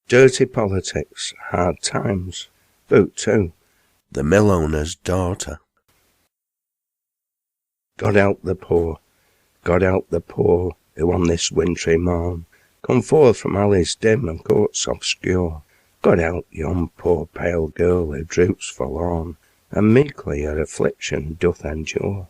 Dirty politics, hard times. Book 2. The Millowner's Daughter. God help the poor, God help the poor, who on this wintry morn come forth from alleys dim and courts obscure. God help yon poor pale girl who droops forlorn, and meekly her affliction doth endure.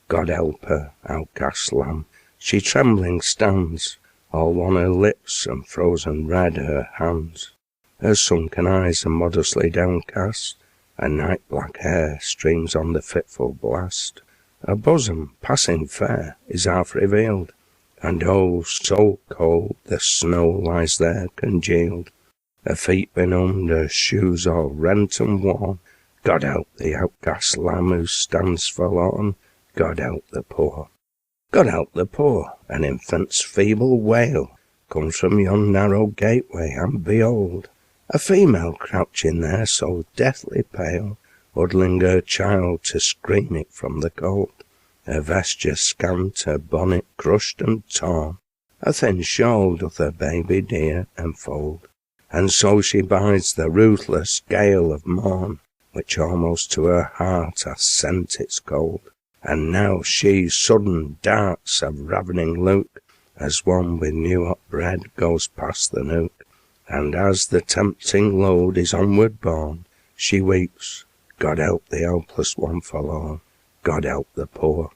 God help her, outcast lamb, she trembling stands, all wan her lips and frozen red her hands. Her sunken eyes are modestly downcast, her night-black hair streams on the fitful blast. Her bosom, passing fair, is half revealed, and oh, so cold the snow lies there congealed. Her feet benumbed, her shoes all rent and worn. God help the outcast lamb who stands forlorn. God help the poor. God help the poor, an infant's feeble wail comes from yon narrow gateway, and behold, a female crouching there so deathly pale, huddling her child to screen it from the cold. Her vesture scant, her bonnet crushed and torn, a thin shawl doth her baby dear enfold, and so she bides the ruthless gale of morn, which almost to her heart hath sent its cold. And now she sudden darts a ravening look, as one with new hot bread goes past the nook, and as the tempting load is onward borne, she weeps, God help the helpless one forlorn, God help the poor.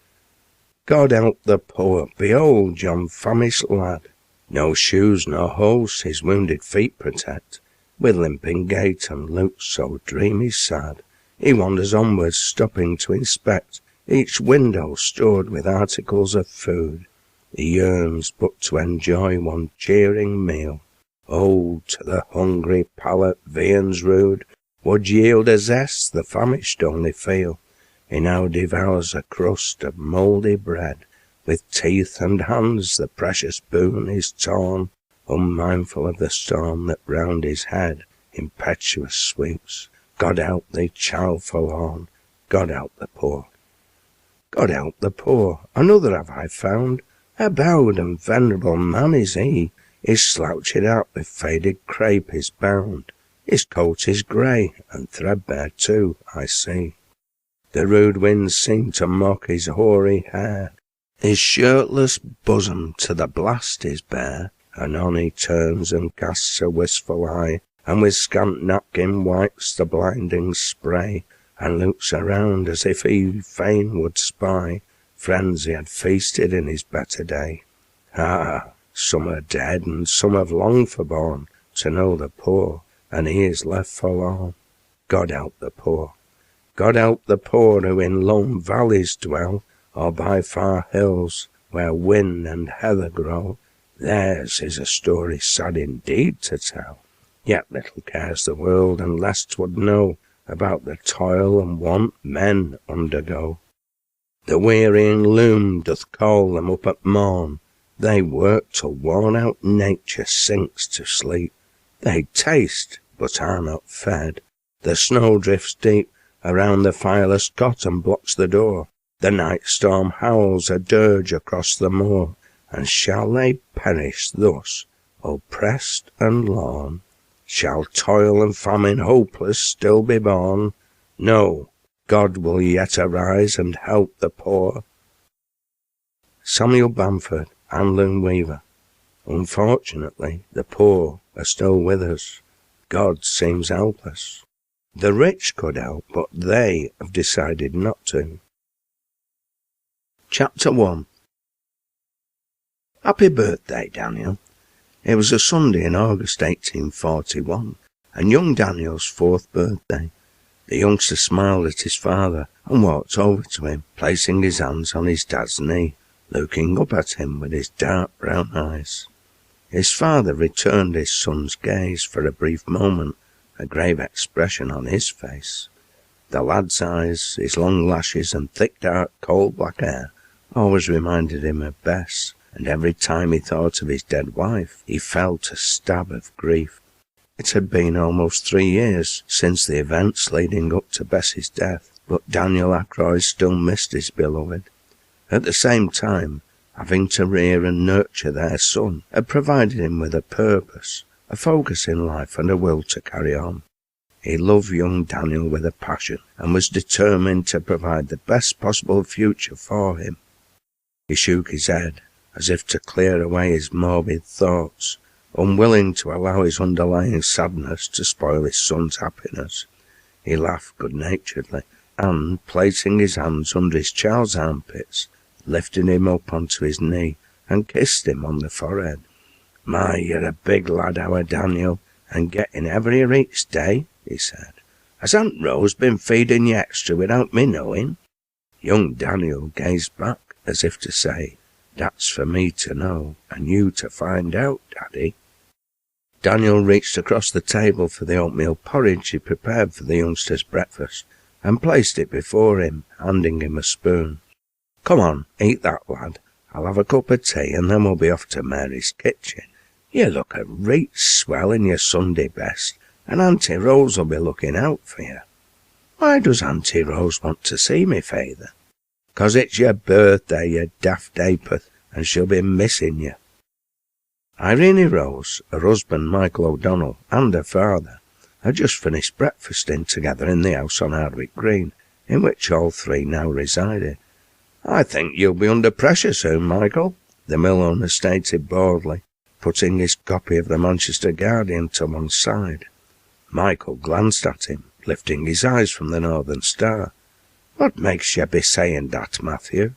God help the poor, behold yon famished lad, no shoes nor hose his wounded feet protect, with limping gait and look so dreamy sad, he wanders onwards, stopping to inspect each window stored with articles of food. He yearns but to enjoy one cheering meal. Oh, to the hungry palate viands rude would yield a zest the famished only feel. He now devours a crust of mouldy bread, with teeth and hands the precious boon is torn, unmindful of the storm that round his head impetuous sweeps. God help thee, child forlorn, God help the poor. God help the poor, another have I found, a bowed and venerable man is he, his slouched hat with faded crape is bound, his coat is grey, and threadbare too, I see. The rude winds seem to mock his hoary hair, his shirtless bosom to the blast is bare, anon he turns and casts a wistful eye, and with scant napkin wipes the blinding spray, and looks around as if he fain would spy friends he had feasted in his better day. Ah, some are dead, and some have long forborne to know the poor, and he is left forlorn. God help the poor. God help the poor who in lone valleys dwell, or by far hills where whin and heather grow. Theirs is a story sad indeed to tell, yet little cares the world unless 'twould know about the toil and want men undergo. The wearying loom doth call them up at morn, they work till worn out nature sinks to sleep. They taste, but are not fed. The snow drifts deep around the fireless cot and blocks the door. The night storm howls a dirge across the moor, and shall they perish thus, oppressed and lorn? Shall toil and famine hopeless still be borne? No, God will yet arise and help the poor. Samuel Bamford, Handloom Weaver. Unfortunately, the poor are still with us. God seems helpless. The rich could help, but they have decided not to. Chapter 1. Happy birthday, Daniel. It was a Sunday in August 1841, and young Daniel's 4th birthday. The youngster smiled at his father and walked over to him, placing his hands on his dad's knee, looking up at him with his dark brown eyes. His father returned his son's gaze for a brief moment, a grave expression on his face. The lad's eyes, his long lashes and thick dark coal black hair always reminded him of Bess, and every time he thought of his dead wife, he felt a stab of grief. It had been almost 3 years since the events leading up to Bess's death, but Daniel Ackroyd still missed his beloved. At the same time, having to rear and nurture their son had provided him with a purpose, a focus in life and a will to carry on. He loved young Daniel with a passion and was determined to provide the best possible future for him. He shook his head, as if to clear away his morbid thoughts, unwilling to allow his underlying sadness to spoil his son's happiness. He laughed good-naturedly, and, placing his hands under his child's armpits, lifted him up onto his knee and kissed him on the forehead. "My, you're a big lad, our Daniel, and getting heavier each day," he said. "Has Aunt Rose been feeding you extra without me knowing?" Young Daniel gazed back, as if to say, "That's for me to know, and you to find out, Daddy." Daniel reached across the table for the oatmeal porridge he prepared for the youngster's breakfast, and placed it before him, handing him a spoon. "Come on, eat that, lad. I'll have a cup of tea, and then we'll be off to Mary's kitchen. You look a reet swell in your Sunday best, and Auntie Rose will be looking out for you." "Why does Auntie Rose want to see me, feyther?" "'Cause it's your birthday, you daft apeth, and she'll be missing you." Irene Rose, her husband Michael O'Donnell, and her father had just finished breakfasting together in the house on Hardwick Green, in which all three now resided. "I think you'll be under pressure soon, Michael," the mill owner stated boldly, putting his copy of the Manchester Guardian to one side. Michael glanced at him, lifting his eyes from the Northern Star. "What makes you be saying that, Matthew?"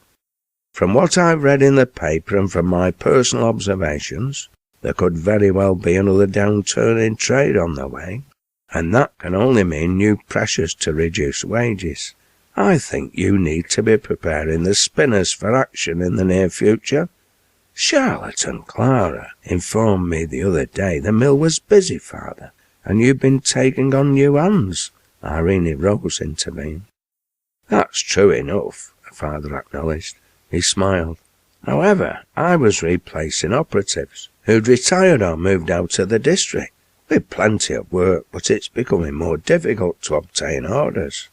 "From what I've read in the paper and from my personal observations, there could very well be another downturn in trade on the way, and that can only mean new pressures to reduce wages. I think you need to be preparing the spinners for action in the near future. Charlotte and Clara informed me the other day the mill was busy, father, and you've been taking on new hands," Irene Rose intervened. "That's true enough," her father acknowledged. He smiled. "However, I was replacing operatives who'd retired or moved out of the district. We've plenty of work, but it's becoming more difficult to obtain orders.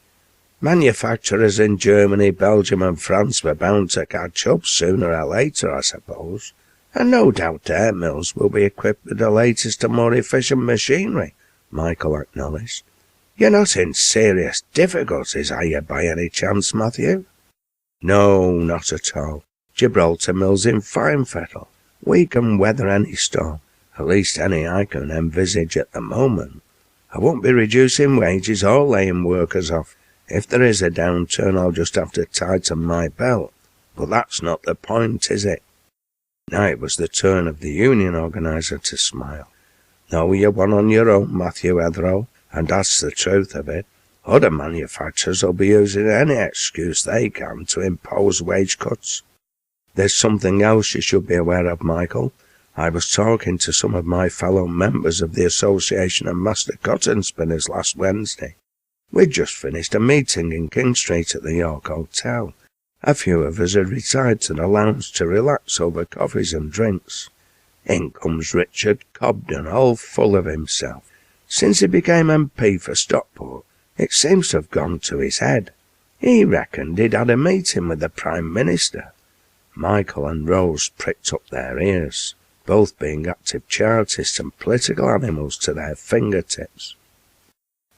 Manufacturers in Germany, Belgium and France were bound to catch up sooner or later, I suppose, and no doubt their mills will be equipped with the latest and more efficient machinery," Michael acknowledged. "You're not in serious difficulties, are you, by any chance, Matthew?" "No, not at all. Gibraltar mill's in fine fettle. We can weather any storm, at least any I can envisage at the moment. I won't be reducing wages or laying workers off. If there is a downturn, I'll just have to tighten my belt. But that's not the point, is it?" Now it was the turn of the union organiser to smile. "No, you're one on your own, Matthew Ethrow, and that's the truth of it. Other manufacturers will be using any excuse they can to impose wage cuts. There's something else you should be aware of, Michael. I was talking to some of my fellow members of the Association of Master Cotton Spinners last Wednesday. We'd just finished a meeting in King Street at the York Hotel. A few of us had retired to the lounge to relax over coffees and drinks. In comes Richard Cobden, all full of himself. Since he became MP for Stockport, it seems to have gone to his head. He reckoned he'd had a meeting with the Prime Minister." Michael and Rose pricked up their ears, both being active Chartists and political animals to their fingertips.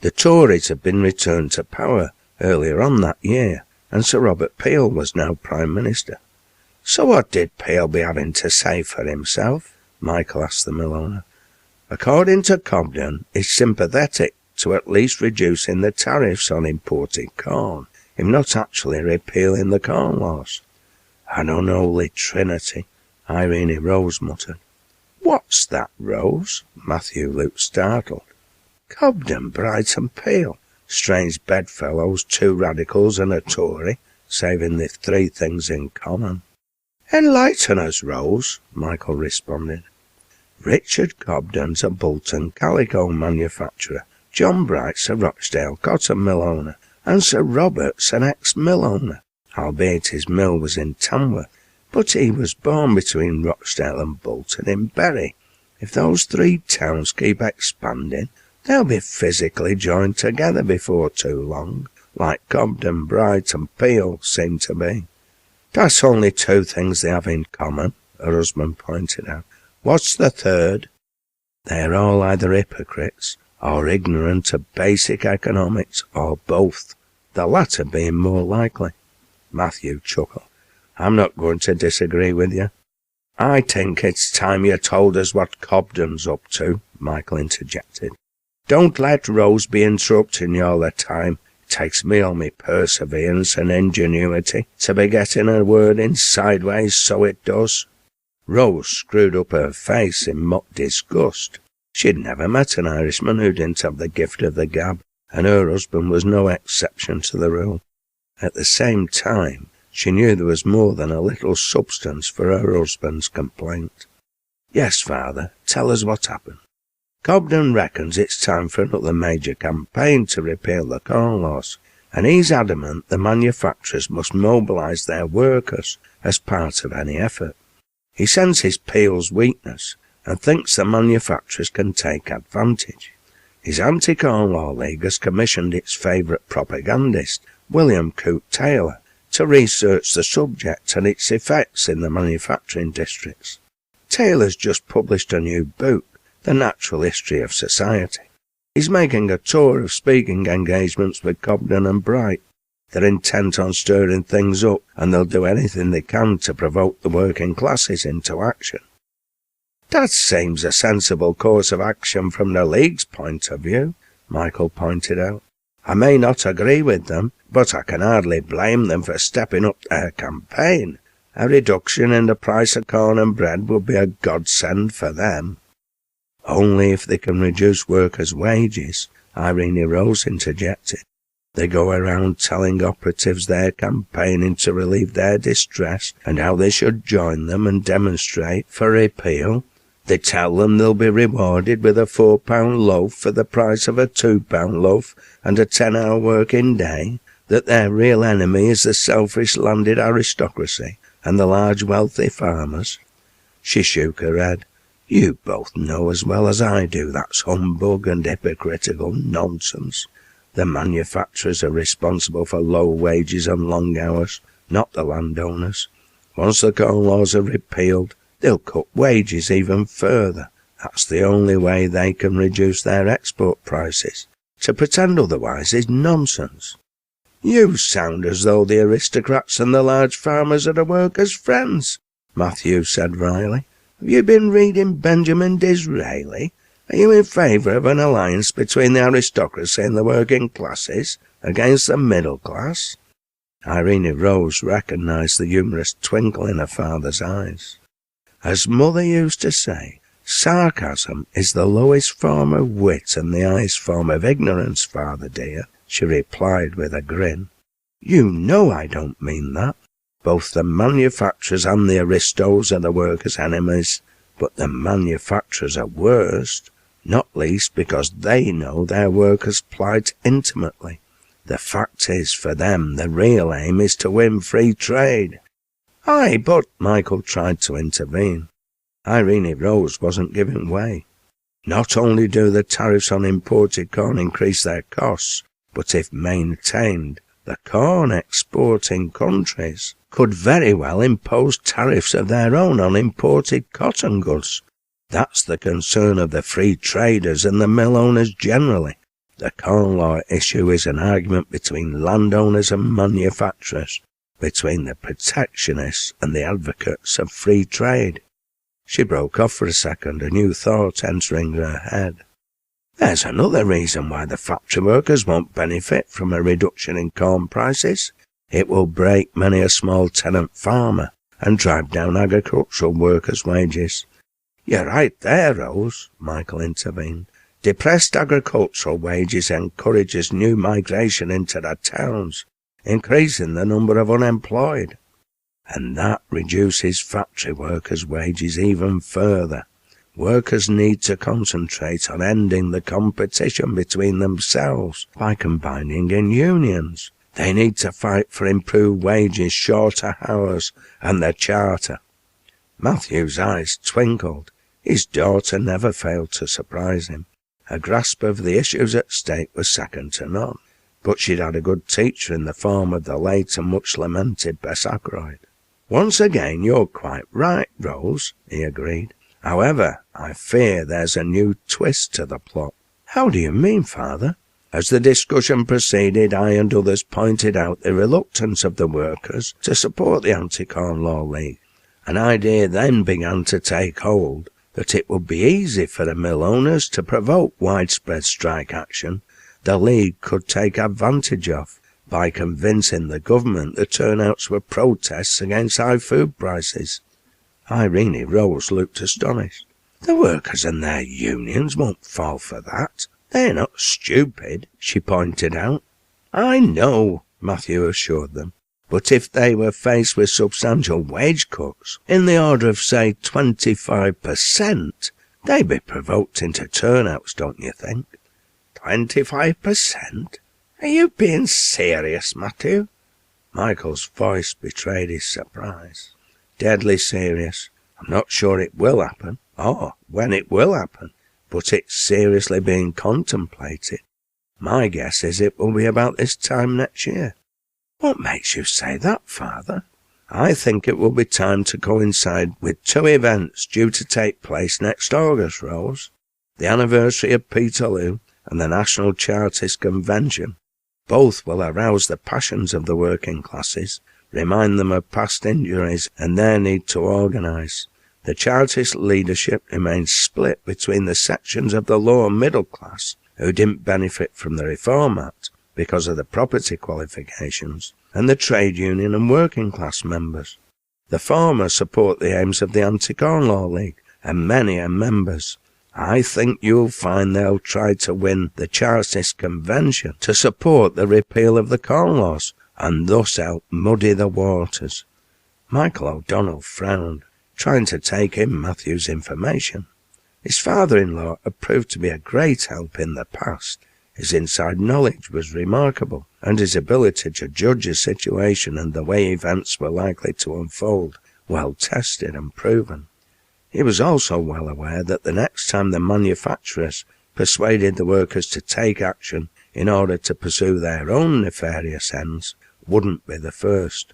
The Tories had been returned to power earlier on that year, and Sir Robert Peel was now Prime Minister. "So what did Peel be having to say for himself?" Michael asked the mill owner. "According to Cobden, he's sympathetic to at least reducing the tariffs on imported corn, if not actually repealing the Corn Laws." "An unholy trinity," Irene Rose muttered. "What's that, Rose?" Matthew looked startled. "Cobden, Bright and Peel, strange bedfellows, two radicals and a Tory, saving the three things in common." "Enlighten us, Rose," Michael responded. "Richard Cobden's a Bolton calico manufacturer, John Bright's a Rochdale cotton mill owner, and Sir Robert's an ex-mill owner, albeit his mill was in Tamworth, but he was born between Rochdale and Bolton in Bury. If those three towns keep expanding, they'll be physically joined together before too long, like Cobden, Bright and Peel seem to be." "That's only two things they have in common," her husband pointed out. "What's the third?" They're all either hypocrites or ignorant of basic economics, or both, the latter being more likely. Matthew chuckled. I'm not going to disagree with you. I think it's time you told us what Cobden's up to, Michael interjected. Don't let Rose be interrupting you all the time. It takes me all my perseverance and ingenuity to be getting a word in sideways, so it does. Rose screwed up her face in mock disgust. She'd never met an Irishman who didn't have the gift of the gab, and her husband was no exception to the rule. At the same time, she knew there was more than a little substance for her husband's complaint. Yes, father, tell us what happened. Cobden reckons it's time for another major campaign to repeal the Corn Laws, and he's adamant the manufacturers must mobilise their workers as part of any effort. He senses Peel's weakness and thinks the manufacturers can take advantage. His anti-Corn Law League has commissioned its favourite propagandist, William Coote Taylor, to research the subject and its effects in the manufacturing districts. Taylor's just published a new book, The Natural History of Society. He's making a tour of speaking engagements with Cobden and Bright. They're intent on stirring things up, and they'll do anything they can to provoke the working classes into action. That seems a sensible course of action from the League's point of view, Michael pointed out. I may not agree with them, but I can hardly blame them for stepping up their campaign. A reduction in the price of corn and bread would be a godsend for them. Only if they can reduce workers' wages, Irene Rose interjected. They go around telling operatives they're campaigning to relieve their distress and how they should join them and demonstrate for repeal. They tell them they'll be rewarded with a £4 loaf for the price of a £2 loaf and a 10-hour working day, that their real enemy is the selfish landed aristocracy and the large wealthy farmers. She shook her head. You both know as well as I do that's humbug and hypocritical nonsense. The manufacturers are responsible for low wages and long hours, not the landowners. Once the Corn Laws are repealed, they'll cut wages even further. That's the only way they can reduce their export prices. To pretend otherwise is nonsense. You sound as though the aristocrats and the large farmers are the workers' friends, Matthew said wryly. Have you been reading Benjamin Disraeli? Are you in favour of an alliance between the aristocracy and the working classes against the middle class? Irene Rose recognised the humorous twinkle in her father's eyes. As mother used to say, sarcasm is the lowest form of wit and the highest form of ignorance, father dear, she replied with a grin. You know I don't mean that. Both the manufacturers and the aristos are the workers' enemies, but the manufacturers are worst, not least because they know their workers' plight intimately. The fact is, for them, the real aim is to win free trade. Aye, but Michael tried to intervene. Irene Rose wasn't giving way. Not only do the tariffs on imported corn increase their costs, but if maintained, the corn exporting countries could very well impose tariffs of their own on imported cotton goods. That's the concern of the free traders and the mill owners generally. The Corn Law issue is an argument between landowners and manufacturers, between the protectionists and the advocates of free trade. She broke off for a second, a new thought entering her head. There's another reason why the factory workers won't benefit from a reduction in corn prices. It will break many a small tenant farmer and drive down agricultural workers' wages. You're right there, Rose, Michael intervened. Depressed agricultural wages encourages new migration into the towns, increasing the number of unemployed. And that reduces factory workers' wages even further. Workers need to concentrate on ending the competition between themselves by combining in unions. They need to fight for improved wages, shorter hours, and the charter. Matthew's eyes twinkled. His daughter never failed to surprise him. Her grasp of the issues at stake was second to none, but she'd had a good teacher in the form of the late and much lamented Bess Ackroyd. Once again, you're quite right, Rose, he agreed. However, I fear there's a new twist to the plot." "How do you mean, father?" "As the discussion proceeded, I and others pointed out the reluctance of the workers to support the Anti-Corn Law League. An idea then began to take hold that it would be easy for the mill owners to provoke widespread strike action the League could take advantage of by convincing the government the turnouts were protests against high food prices." Irene Rose looked astonished. "The workers and their unions won't fall for that. They're not stupid," she pointed out. "I know," Matthew assured them, "but if they were faced with substantial wage cuts, in the order of, say, 25%, they'd be provoked into turnouts, don't you think?" 25%? Are you being serious, Matthew?" Michael's voice betrayed his surprise. "Deadly serious. I'm not sure it will happen, or when it will happen, but it's seriously being contemplated. My guess is it will be about this time next year." "What makes you say that, father?" "I think it will be timed to coincide with two events due to take place next August, Rose. The anniversary of Peterloo and the National Chartist Convention. Both will arouse the passions of the working classes, remind them of past injuries and their need to organise. The Chartist leadership remains split between the sections of the lower middle class who didn't benefit from the Reform Act because of the property qualifications, and the trade union and working class members. The former support the aims of the Anti-Corn Law League, and many are members. I think you'll find they'll try to win the Chartist Convention to support the repeal of the Corn Laws, and thus help muddy the waters." Michael O'Donnell frowned, trying to take in Matthew's information. His father-in-law had proved to be a great help in the past. His inside knowledge was remarkable, and his ability to judge a situation and the way events were likely to unfold well tested and proven. He was also well aware that the next time the manufacturers persuaded the workers to take action in order to pursue their own nefarious ends wouldn't be the first.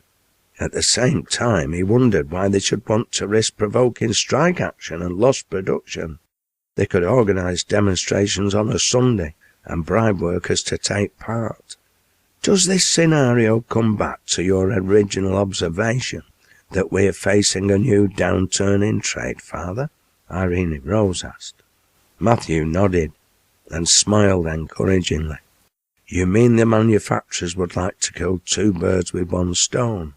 At the same time, he wondered why they should want to risk provoking strike action and lost production. They could organise demonstrations on a Sunday and bribe workers to take part. "Does this scenario come back to your original observation that we're facing a new downturn in trade, father?" Irene Rose asked. Matthew nodded and smiled encouragingly. "You mean the manufacturers would like to kill two birds with one stone?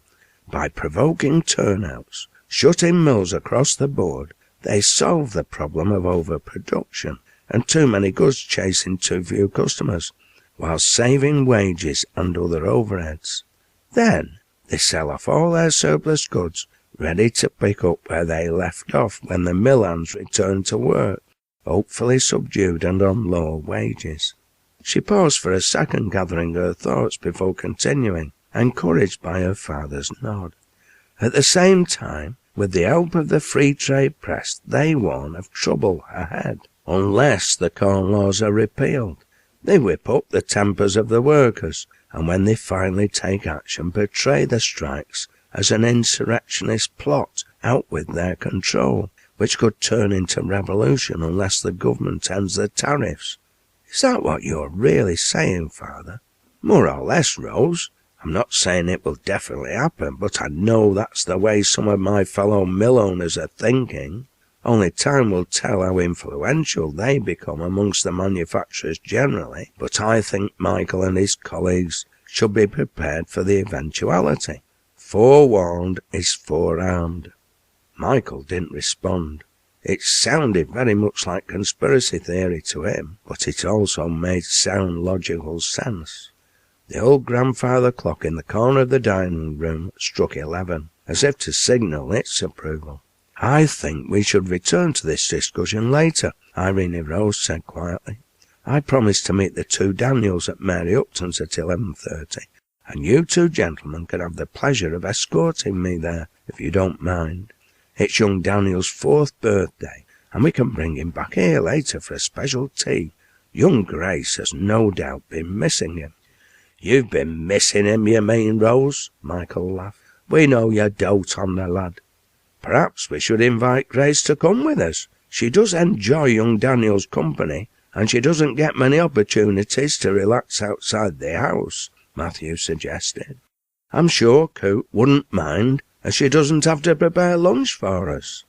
By provoking turnouts, shutting mills across the board, they solve the problem of overproduction and too many goods chasing too few customers, while saving wages and other overheads. Then they sell off all their surplus goods, ready to pick up where they left off when the mill hands return to work, hopefully subdued and on lower wages." She paused for a second, gathering her thoughts before continuing, encouraged by her father's nod. "At the same time, with the help of the free trade press, they warn of trouble ahead, unless the Corn Laws are repealed. They whip up the tempers of the workers, and when they finally take action, portray the strikes as an insurrectionist plot out with their control, which could turn into revolution unless the government ends the tariffs. Is that what you're really saying, father?" "More or less, Rose. I'm not saying it will definitely happen, but I know that's the way some of my fellow mill owners are thinking. Only time will tell how influential they become amongst the manufacturers generally, but I think Michael and his colleagues should be prepared for the eventuality. Forewarned is forearmed." Michael didn't respond. It sounded very much like conspiracy theory to him, but it also made sound logical sense. The old grandfather clock in the corner of the dining room struck 11, as if to signal its approval. "I think we should return to this discussion later," Irene Rose said quietly. "I promised to meet the two Daniels at Mary Upton's at 11:30, and you two gentlemen can have the pleasure of escorting me there, if you don't mind. It's young Daniel's 4th birthday, and we can bring him back here later for a special tea. Young Grace has no doubt been missing him." "You've been missing him, you mean, Rose?" Michael laughed. "We know you dote on the lad." Perhaps we should invite Grace to come with us. She does enjoy young Daniel's company, and she doesn't get many opportunities to relax outside the house," Matthew suggested. "I'm sure Coot wouldn't mind, as she doesn't have to prepare lunch for us."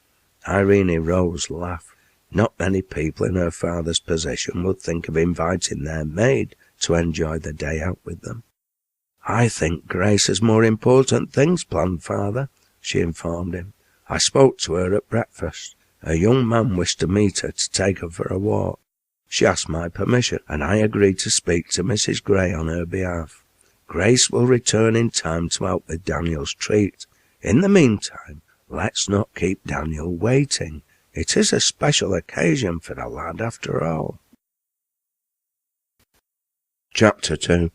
Irene Rose laughed. Not many people in her father's position would think of inviting their maid to enjoy the day out with them. "I think Grace has more important things planned, father," she informed him. "I spoke to her at breakfast. A young man wished to meet her to take her for a walk. She asked my permission, and I agreed to speak to Mrs. Gray on her behalf. Grace will return in time to help with Daniel's treat. In the meantime, let's not keep Daniel waiting. It is a special occasion for the lad after all." Chapter 2.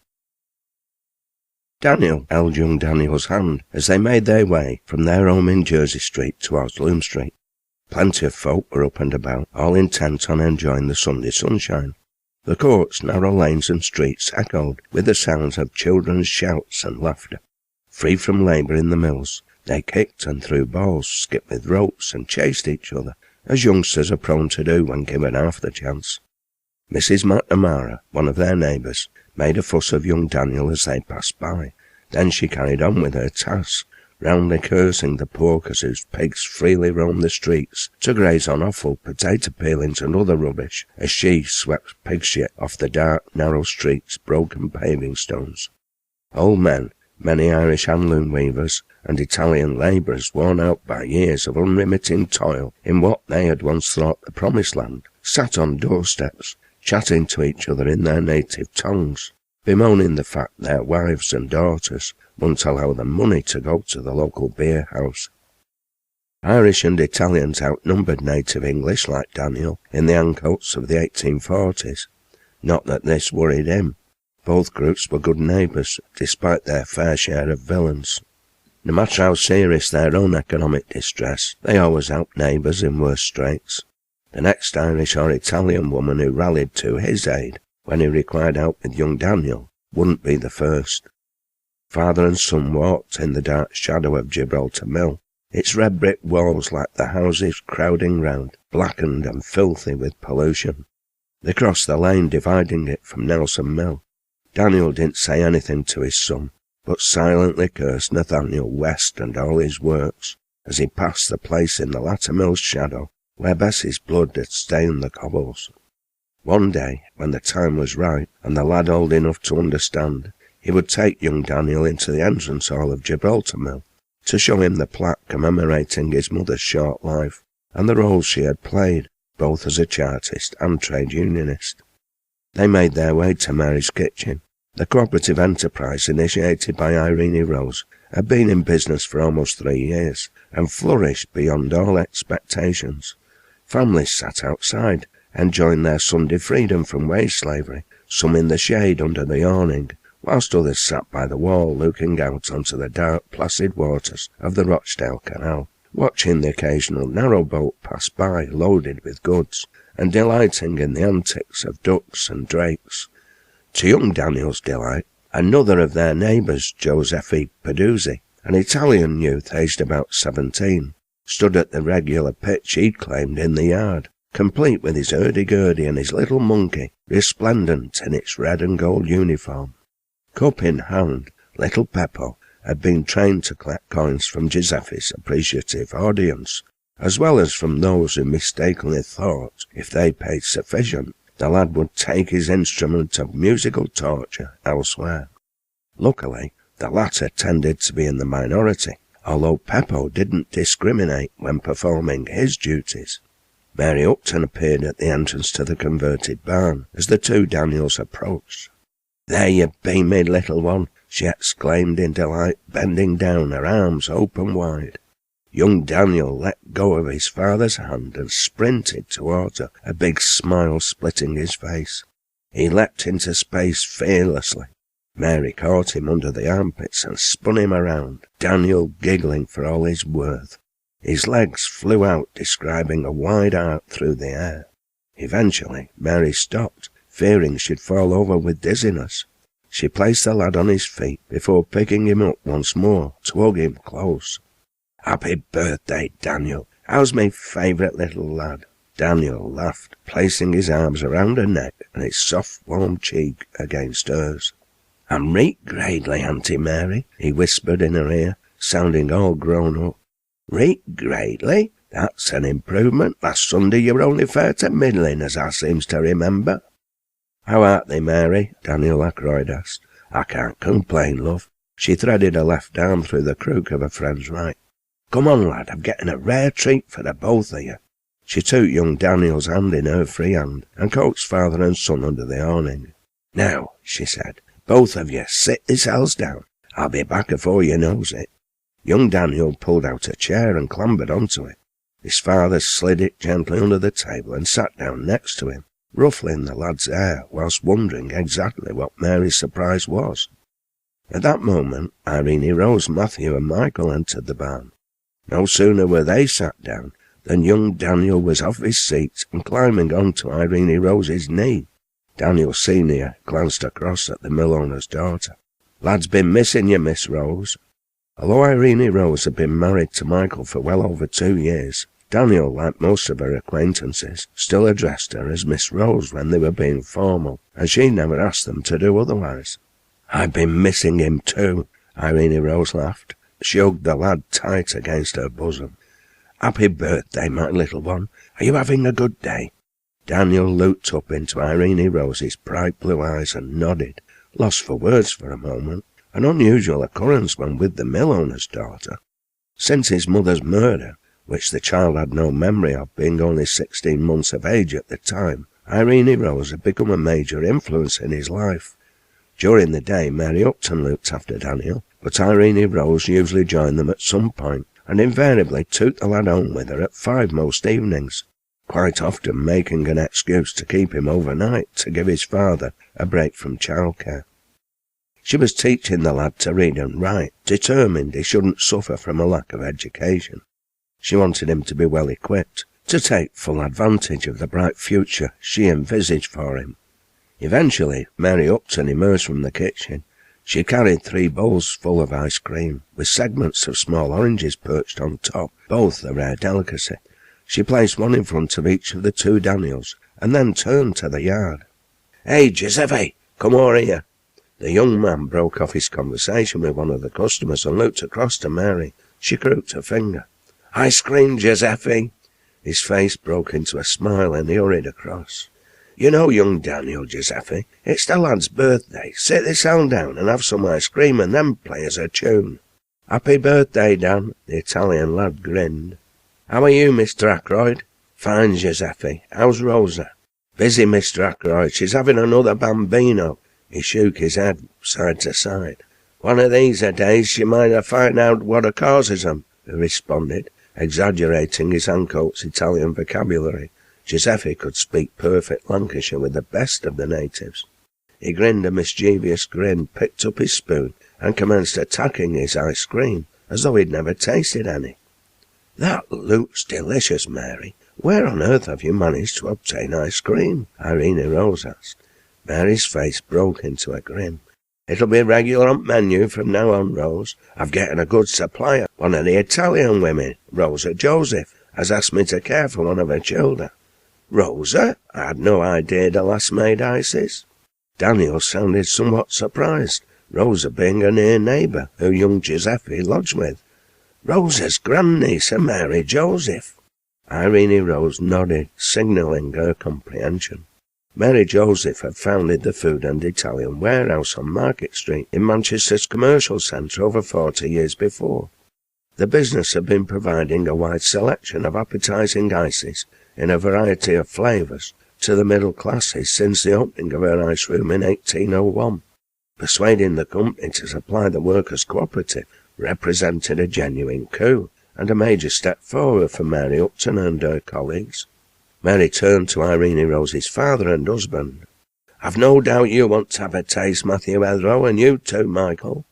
Daniel held young Daniel's hand as they made their way from their home in Jersey Street towards Loom Street. Plenty of folk were up and about, all intent on enjoying the Sunday sunshine. The court's narrow lanes and streets echoed with the sounds of children's shouts and laughter. Free from labour in the mills, they kicked and threw balls, skipped with ropes, and chased each other, as youngsters are prone to do when given half the chance. Mrs. McNamara, one of their neighbours, made a fuss of young Daniel as they passed by. Then she carried on with her task, roundly cursing the porkers whose pigs freely roamed the streets to graze on offal, potato peelings and other rubbish, as she swept pig shit off the dark, narrow streets' broken paving stones. Old men, many Irish handloom weavers, and Italian labourers worn out by years of unremitting toil in what they had once thought the promised land, sat on doorsteps, chatting to each other in their native tongues, bemoaning the fact their wives and daughters wouldn't allow them money to go to the local beer house. Irish and Italians outnumbered native English like Daniel in the Ancoats of the 1840s. Not that this worried him. Both groups were good neighbours, despite their fair share of villains. No matter how serious their own economic distress, they always helped neighbours in worse straits. The next Irish or Italian woman who rallied to his aid when he required help with young Daniel wouldn't be the first. Father and son walked in the dark shadow of Gibraltar Mill, its red brick walls like the houses crowding round, blackened and filthy with pollution. They crossed the lane dividing it from Nelson Mill. Daniel didn't say anything to his son, but silently cursed Nathaniel West and all his works as he passed the place in the latter mill's shadow where Bessie's blood had stained the cobbles. One day, when the time was right, and the lad old enough to understand, he would take young Daniel into the entrance hall of Gibraltar Mill to show him the plaque commemorating his mother's short life and the role she had played, both as a Chartist and trade unionist. They made their way to Mary's Kitchen. The cooperative enterprise initiated by Irene Rose had been in business for almost 3 years and flourished beyond all expectations. Families sat outside, enjoying their Sunday freedom from wage slavery, some in the shade under the awning, whilst others sat by the wall looking out onto the dark, placid waters of the Rochdale Canal, watching the occasional narrow boat pass by loaded with goods, and delighting in the antics of ducks and drakes. To young Daniel's delight, another of their neighbours, Giuseppe Peduzzi, an Italian youth aged about 17, stood at the regular pitch he'd claimed in the yard, complete with his hurdy-gurdy and his little monkey, resplendent in its red and gold uniform. Cup in hand, little Peppo had been trained to collect coins from Giuseppe's appreciative audience, as well as from those who mistakenly thought, if they paid sufficient, the lad would take his instrument of musical torture elsewhere. Luckily, the latter tended to be in the minority, although Peppo didn't discriminate when performing his duties. Mary Upton appeared at the entrance to the converted barn as the two Daniels approached. "There you be, me little one," she exclaimed in delight, bending down, her arms open wide. Young Daniel let go of his father's hand and sprinted toward her, a big smile splitting his face. He leapt into space fearlessly. Mary caught him under the armpits and spun him around, Daniel giggling for all his worth. His legs flew out, describing a wide arc through the air. Eventually, Mary stopped, fearing she'd fall over with dizziness. She placed the lad on his feet before picking him up once more to hug him close. Happy birthday, Daniel. How's me favourite little lad? Daniel laughed, placing his arms around her neck and his soft, warm cheek against hers. I'm reet gradely, Auntie Mary, he whispered in her ear, sounding all grown up. Reet gradely? That's an improvement. Last Sunday you were only fair to middling, as I seems to remember. How art thee, Mary? Daniel Ackroyd asked. I can't complain, love. She threaded her left arm through the crook of her friend's right. Come on, lad, I'm getting a rare treat for the both of you. She took young Daniel's hand in her free hand and coaxed father and son under the awning. Now, she said, both of you sit yourselves down. I'll be back afore you knows it. Young Daniel pulled out a chair and clambered onto it. His father slid it gently under the table and sat down next to him, ruffling the lad's hair whilst wondering exactly what Mary's surprise was. At that moment, Irene Rose, Matthew and Michael entered the barn. No sooner were they sat down than young Daniel was off his seat and climbing onto Irene Rose's knee. Daniel Senior glanced across at the millowner's daughter. Lad's been missing you, Miss Rose. Although Irene Rose had been married to Michael for well over 2 years, Daniel, like most of her acquaintances, still addressed her as Miss Rose when they were being formal, and she never asked them to do otherwise. I've been missing him too, Irene Rose laughed. She hugged the lad tight against her bosom. Happy birthday, my little one. Are you having a good day? Daniel looked up into Irene Rose's bright blue eyes and nodded, lost for words for a moment, an unusual occurrence when with the millowner's daughter. Since his mother's murder, which the child had no memory of, being only 16 months of age at the time, Irene Rose had become a major influence in his life. During the day, Mary Upton looked after Daniel, but Irene Rose usually joined them at some point, and invariably took the lad home with her at 5 most evenings, quite often making an excuse to keep him overnight to give his father a break from childcare. She was teaching the lad to read and write, determined he shouldn't suffer from a lack of education. She wanted him to be well equipped, to take full advantage of the bright future she envisaged for him. Eventually, Mary Upton emerged from the kitchen. She carried 3 bowls full of ice cream, with segments of small oranges perched on top, both a rare delicacy. She placed one in front of each of the 2 Daniels, and then turned to the yard. Hey, Giuseppe, come over here. The young man broke off his conversation with one of the customers and looked across to Mary. She crooked her finger. Ice cream, Giuseppe. His face broke into a smile and he hurried across. You know, young Daniel, Giuseppe, it's the lad's birthday. Sit yourself down and have some ice cream and then play us a tune. Happy birthday, Dan, the Italian lad grinned. How are you, Mr. Ackroyd? Fine, Giuseppe. How's Rosa? Busy, Mr. Ackroyd. She's having another bambino. He shook his head side to side. One of these days she might have found out what causes 'em, he responded, exaggerating his uncoat's Italian vocabulary. Giuseppe could speak perfect Lancashire with the best of the natives. He grinned a mischievous grin, picked up his spoon, and commenced attacking his ice cream, as though he'd never tasted any. That looks delicious, Mary. Where on earth have you managed to obtain ice cream? Irene Rose asked. Mary's face broke into a grin. It'll be regular on menu from now on, Rose. I've getting a good supplier. One of the Italian women, Rosa Joseph, has asked me to care for one of her children. Rosa? I had no idea the lass made ices. Daniel sounded somewhat surprised, Rosa being a near neighbour who young Giuseppe lodged with. Rosa's grandniece of Mary Joseph. Irene Rose nodded, signalling her comprehension. Mary Joseph had founded the Food and Italian Warehouse on Market Street in Manchester's commercial centre over 40 years before. The business had been providing a wide selection of appetising ices in a variety of flavours to the middle classes since the opening of her ice room in 1801. Persuading the company to supply the workers' cooperative represented a genuine coup and a major step forward for Mary Upton and her colleagues. Mary turned to Irene Rose's father and husband. I've no doubt you want to have a taste, Matthew Edrow, and you too, Michael.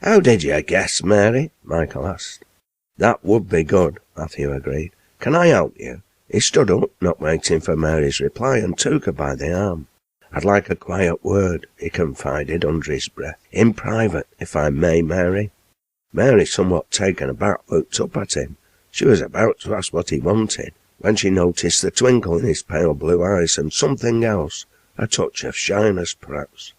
How did you guess, Mary? Michael asked. That would be good, Matthew agreed. Can I help you? He stood up, not waiting for Mary's reply, and took her by the arm. I'd like a quiet word, he confided under his breath. In private, if I may, Mary. Mary, somewhat taken aback, looked up at him. She was about to ask what he wanted, when she noticed the twinkle in his pale blue eyes and something else, a touch of shyness perhaps.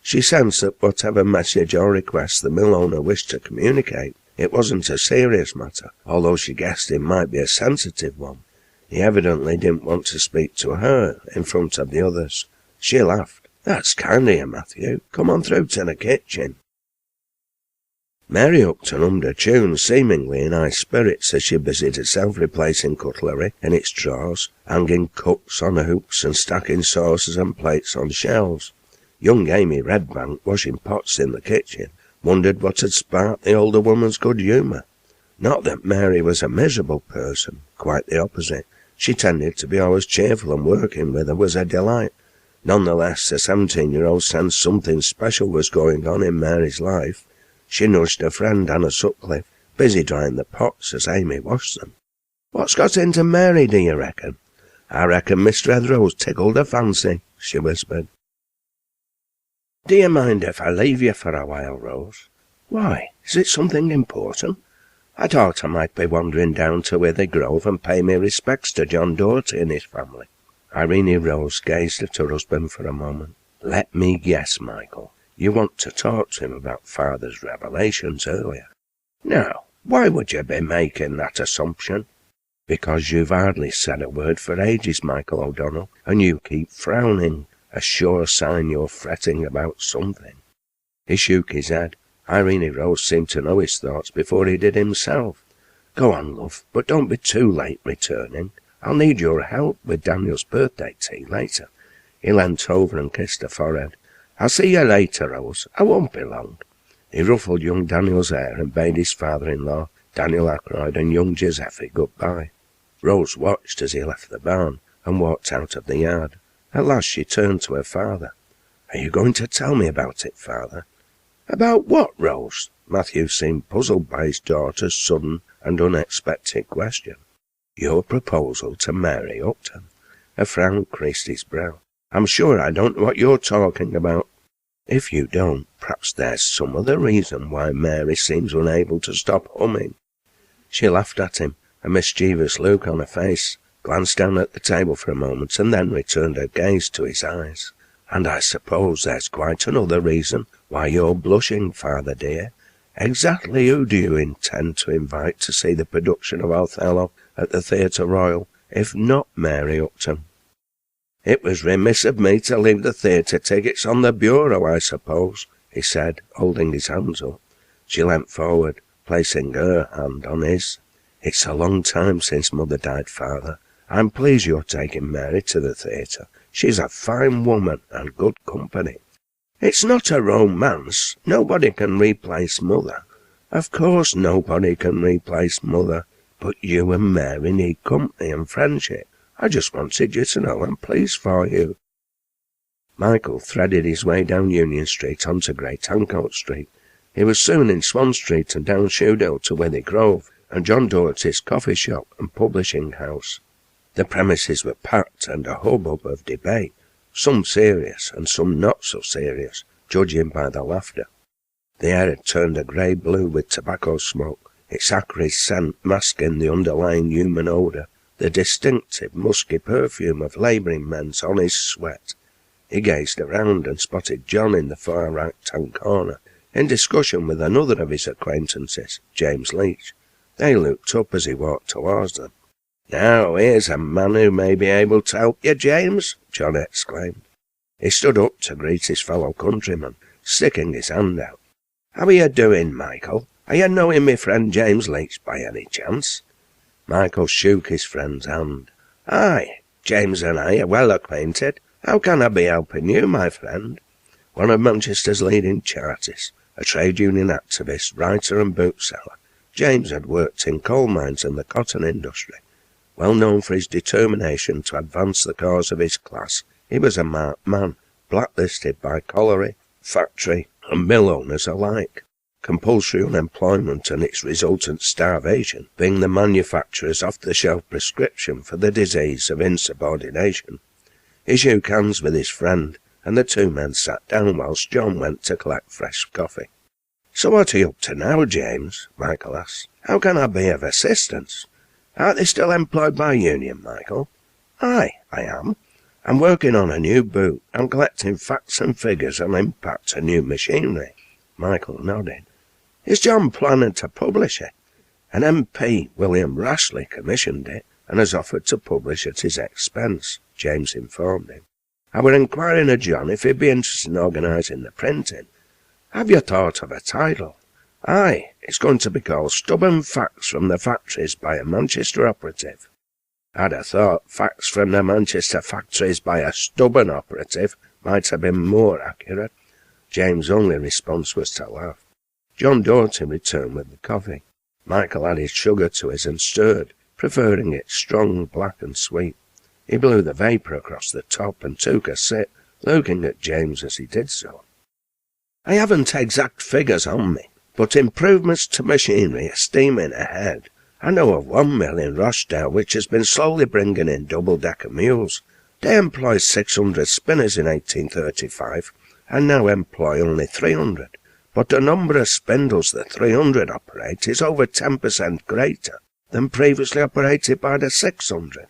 She sensed that whatever message or request the mill-owner wished to communicate, it wasn't a serious matter, although she guessed it might be a sensitive one. He evidently didn't want to speak to her in front of the others. She laughed. "That's kind of you, Matthew. Come on through to the kitchen." Mary upped and hummed a tune, seemingly in high spirits, as she busied herself replacing cutlery in its drawers, hanging cups on hooks and stacking saucers and plates on shelves. Young Amy Redbank, washing pots in the kitchen, wondered what had sparked the older woman's good humour. Not that Mary was a miserable person, quite the opposite. She tended to be always cheerful, and working with her was a delight. Nonetheless, the 17-year-old sensed something special was going on in Mary's life. She nudged her friend Anna Sutcliffe, busy drying the pots as Amy washed them. "What's got into Mary, do you reckon?" "I reckon Mr. Ethero's tickled her fancy," she whispered. "Do you mind if I leave you for a while, Rose?" "Why? Is it something important?" "I thought I might be wandering down to Withy Grove and pay my respects to John Doherty and his family." Irene Rose gazed at her husband for a moment. "Let me guess, Michael. You want to talk to him about Father's revelations earlier." "Now, why would you be making that assumption?" "Because you've hardly said a word for ages, Michael O'Donnell, and you keep frowning, a sure sign you're fretting about something." He shook his head. Irene Rose seemed to know his thoughts before he did himself. "Go on, love, but don't be too late returning. I'll need your help with Daniel's birthday tea later." He leant over and kissed her forehead. "I'll see you later, Rose. I won't be long." He ruffled young Daniel's hair and bade his father-in-law, Daniel Ackroyd, and young Giuseppe goodbye. Rose watched as he left the barn and walked out of the yard. At last she turned to her father. "Are you going to tell me about it, father?" "About what, Rose?" Matthew seemed puzzled by his daughter's sudden and unexpected question. "Your proposal to Mary Upton." A frown creased his brow. "I'm sure I don't know what you're talking about." "If you don't, perhaps there's some other reason why Mary seems unable to stop humming." She laughed at him, a mischievous look on her face, glanced down at the table for a moment, and then returned her gaze to his eyes. "And I suppose there's quite another reason why you're blushing, father dear. Exactly who do you intend to invite to see the production of Othello at the Theatre Royal, if not Mary Upton?" "It was remiss of me to leave the theatre tickets on the bureau, I suppose," he said, holding his hands up. She leant forward, placing her hand on his. "It's a long time since Mother died, father. I'm pleased you're taking Mary to the theatre. She's a fine woman and good company." "It's not a romance. Nobody can replace Mother." "Of course nobody can replace Mother, but you and Mary need company and friendship. I just wanted you to know I'm pleased for you." Michael threaded his way down Union Street onto Great Ancoat Street. He was soon in Swan Street and down Shoehill to Withy Grove and John Doherty's coffee shop and publishing house. The premises were packed and a hubbub of debate, some serious and some not so serious, judging by the laughter. The air had turned a grey blue with tobacco smoke, its acrid scent masking the underlying human odour, the distinctive musky perfume of labouring men's honest sweat. He gazed around and spotted John in the far right-hand corner, in discussion with another of his acquaintances, James Leach. They looked up as he walked towards them. "Now, here's a man who may be able to help you, James," John exclaimed. He stood up to greet his fellow countryman, sticking his hand out. "How are you doing, Michael? Are you knowing me friend James Leach by any chance?" Michael shook his friend's hand. "Aye, James and I are well acquainted. How can I be helping you, my friend?" One of Manchester's leading Chartists, a trade union activist, writer and bookseller, James had worked in coal mines and the cotton industry. Well known for his determination to advance the cause of his class, he was a marked man, blacklisted by colliery, factory and mill owners alike. Compulsory unemployment and its resultant starvation being the manufacturer's off-the-shelf prescription for the disease of insubordination. He shook hands with his friend, and the two men sat down whilst John went to collect fresh coffee. "So what are you up to now, James?" Michael asked. "How can I be of assistance?" "Aren't they still employed by union, Michael?" "Aye, I am. I'm working on a new book. I'm collecting facts and figures on impact of new machinery." Michael nodded. "Is John planning to publish it?" "An MP, William Rashley, commissioned it, and has offered to publish at his expense," James informed him. "I were inquiring of John if he'd be interested in organising the printing. Have you thought of a title?" "Aye, it's going to be called Stubborn Facts from the Factories by a Manchester Operative." "I'd have thought Facts from the Manchester Factories by a Stubborn Operative might have been more accurate." James' only response was to laugh. John Doughty returned with the coffee. Michael added sugar to his and stirred, preferring it strong, black and sweet. He blew the vapour across the top and took a sip, looking at James as he did so. "I haven't exact figures on me, but improvements to machinery are steaming ahead. I know of one mill in Rochdale which has been slowly bringing in double-decker mules. They employed 600 spinners in 1835 and now employ only 300. But the number of spindles the 300 operate is over 10% greater than previously operated by the 600.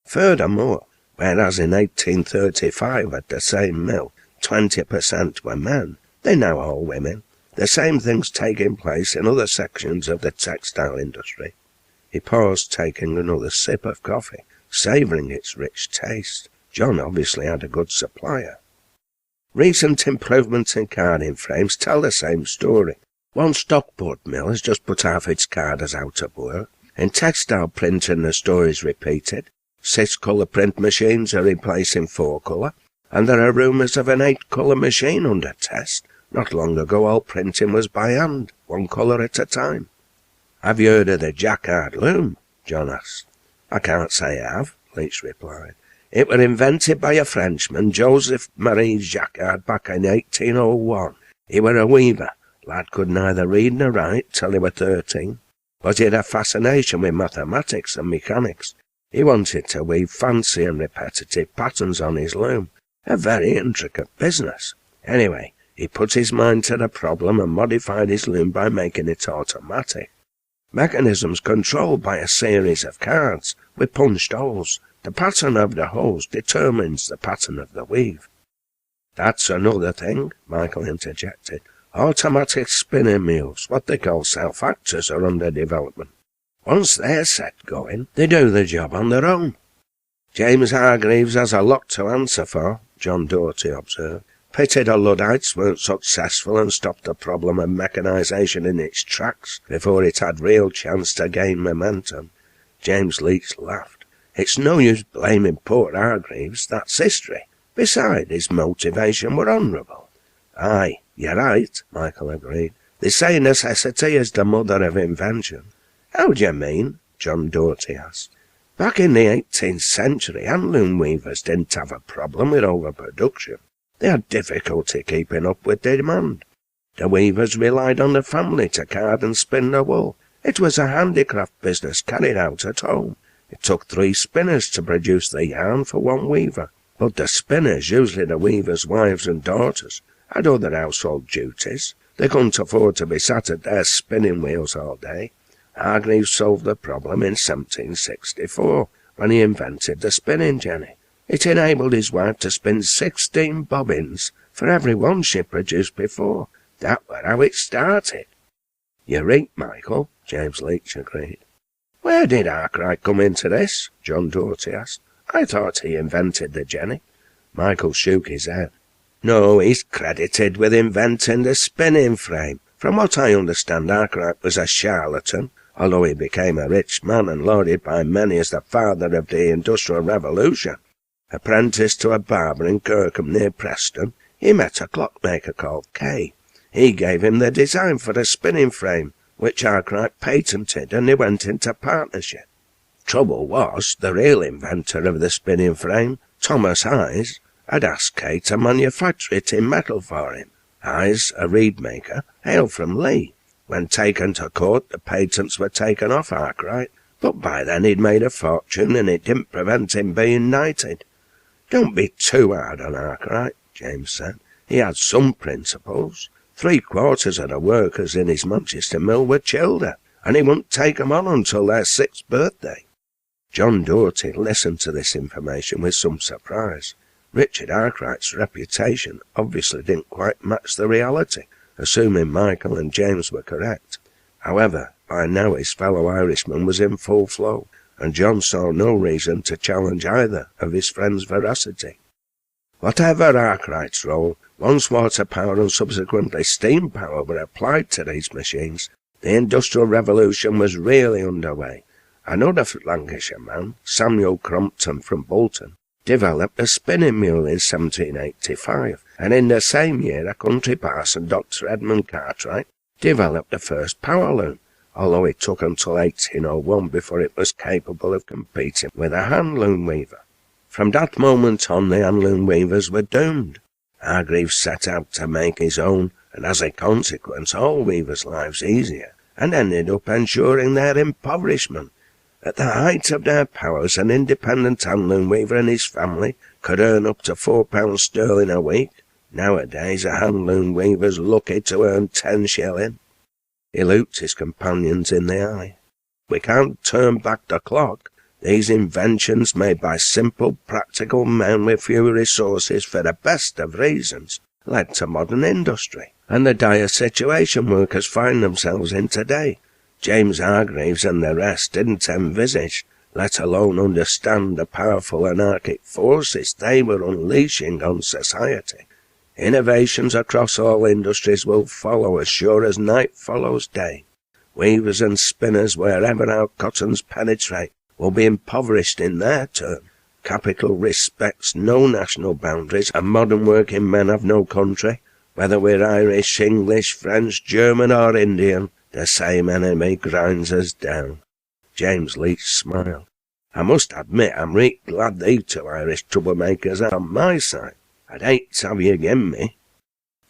Furthermore, whereas in 1835 at the same mill 20% were men, they now all women. The same thing's taking place in other sections of the textile industry." He paused, taking another sip of coffee, savouring its rich taste. John obviously had a good supplier. "Recent improvements in carding frames tell the same story. One Stockport mill has just put half its carders out of work. In textile printing the story's repeated. 6-colour print machines are replacing 4-colour, and there are rumours of an 8-colour machine under test. Not long ago all printing was by hand, 1 colour at a time." "Have you heard of the Jacquard loom?" John asked. "I can't say I have," Leach replied. "It were invented by a Frenchman, Joseph Marie Jacquard, back in 1801. He were a weaver. Lad could neither read nor write till he were 13, but he had a fascination with mathematics and mechanics. He wanted to weave fancy and repetitive patterns on his loom, a very intricate business. Anyway, he put his mind to the problem and modified his loom by making it automatic. Mechanisms controlled by a series of cards with punched holes. The pattern of the holes determines the pattern of the weave." "That's another thing," Michael interjected. "Automatic spinning mules, what they call self-actors, are under development. Once they're set going, they do the job on their own." "James Hargreaves has a lot to answer for," John Doughty observed. "Pity the Luddites weren't successful and stopped the problem of mechanisation in its tracks before it had real chance to gain momentum." James Leach laughed. "It's no use blaming poor Hargreaves, that's history. Besides, his motivation were honourable." "Aye, you're right," Michael agreed. "They say necessity is the mother of invention." "How do you mean?" John Doughty asked. "Back in the 18th century, handloom weavers didn't have a problem with overproduction. They had difficulty keeping up with the demand. The weavers relied on the family to card and spin the wool. It was a handicraft business carried out at home. It took 3 spinners to produce the yarn for 1 weaver. But the spinners, usually the weavers' wives and daughters, had other household duties. They couldn't afford to be sat at their spinning wheels all day. Hargreaves solved the problem in 1764, when he invented the spinning jenny. It enabled his wife to spin 16 bobbins for every one she produced before. That were how it started." "You're right, Michael," James Leach agreed. "Where did Arkwright come into this?" John Doughty asked. "I thought he invented the jenny." Michael shook his head. "No, he's credited with inventing the spinning frame. From what I understand, Arkwright was a charlatan, although he became a rich man and lauded by many as the father of the Industrial Revolution. Apprenticed to a barber in Kirkham near Preston, he met a clockmaker called Kay. He gave him the design for the spinning frame, which Arkwright patented, and they went into partnership. Trouble was, the real inventor of the spinning frame, Thomas Hayes, had asked Kay to manufacture it in metal for him. Hayes, a reed maker, hailed from Lee. When taken to court, the patents were taken off Arkwright, but by then he'd made a fortune and it didn't prevent him being knighted. "Don't be too hard on Arkwright," James said. "He had some principles. 3/4 of the workers in his Manchester mill were children, and he wouldn't take 'em on until their 6th birthday. John Doherty listened to this information with some surprise. Richard Arkwright's reputation obviously didn't quite match the reality, assuming Michael and James were correct. However, by now his fellow Irishman was in full flow, and John saw no reason to challenge either of his friend's veracity. Whatever Arkwright's role, once water power and subsequently steam power were applied to these machines, the Industrial Revolution was really underway. Another Lancashire man, Samuel Crompton from Bolton, developed a spinning mule in 1785, and in the same year a country parson, Dr. Edmund Cartwright, developed the first power loom, although it took until 1801 before it was capable of competing with a hand loom weaver. From that moment on, the hand loom weavers were doomed. Hargreaves set out to make his own, and as a consequence all weavers' lives easier, and ended up ensuring their impoverishment. At the height of their powers, an independent hand loom weaver and his family could earn up to £4 sterling a week. Nowadays a hand loom weaver's lucky to earn 10 shillings. He looked his companions in the eye. We can't turn back the clock. These inventions made by simple, practical men with few resources for the best of reasons led to modern industry, and the dire situation workers find themselves in today. James Hargreaves and the rest didn't envisage, let alone understand, the powerful anarchic forces they were unleashing on society. Innovations across all industries will follow as sure as night follows day. Weavers and spinners, wherever our cottons penetrate, will be impoverished in their turn. Capital respects no national boundaries, and modern working men have no country. Whether we're Irish, English, French, German or Indian, the same enemy grinds us down. James Leach smiled. I must admit I'm reet glad these 2 Irish troublemakers are on my side. I'd hate to have you agin me.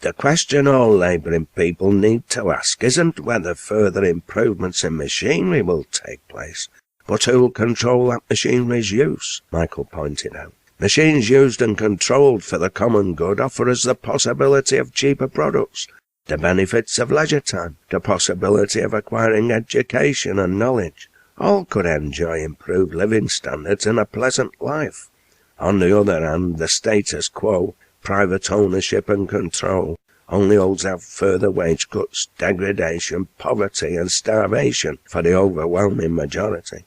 The question all labouring people need to ask isn't whether further improvements in machinery will take place, but who will control that machinery's use, Michael pointed out. Machines used and controlled for the common good offer us the possibility of cheaper products, the benefits of leisure time, the possibility of acquiring education and knowledge. All could enjoy improved living standards and a pleasant life. On the other hand, the status quo, private ownership and control, only holds out further wage cuts, degradation, poverty and starvation for the overwhelming majority.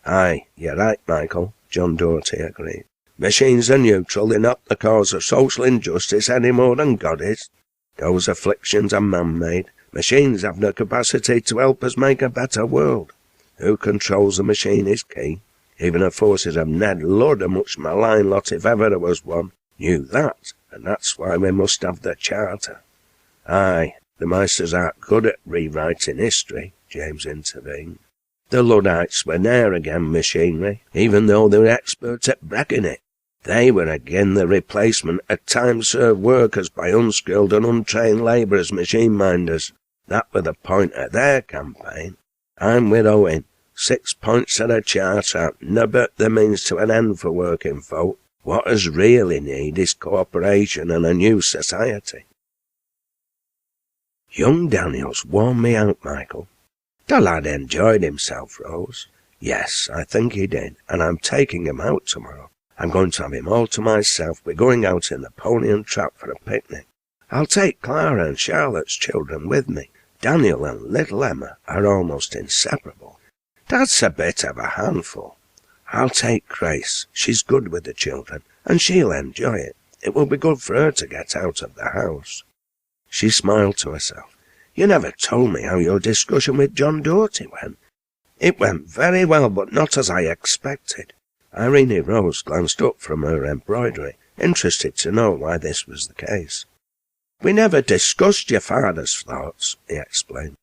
Aye, you're right, Michael, John Doherty agreed. Machines are neutral, they're not the cause of social injustice any more than God is. Those afflictions are man-made. Machines have the capacity to help us make a better world. Who controls the machine is key. Even the forces of Ned Ludd, a much maligned lot if ever there was one, knew that, and that's why we must have the Charter. Aye, the Meisters aren't good at rewriting history, James intervened. The Luddites were ne'er again machinery, even though they were experts at breaking it. They were again the replacement of time-served workers by unskilled and untrained labourers, machine-minders. That were the point of their campaign. I'm with Owen. 6 points of the Charter, but the means to an end for working folk. What us really need is cooperation and a new society. Young Daniels warmed me out, Michael. The lad enjoyed himself, Rose. Yes, I think he did, and I'm taking him out tomorrow. I'm going to have him all to myself. We're going out in the pony and trap for a picnic. I'll take Clara and Charlotte's children with me. Daniel and little Emma are almost inseparable. That's a bit of a handful. I'll take Grace. She's good with the children, and she'll enjoy it. It will be good for her to get out of the house. She smiled to herself. You never told me how your discussion with John Doherty went. It went very well, but not as I expected. Irene Rose glanced up from her embroidery, interested to know why this was the case. We never discussed your father's thoughts, he explained.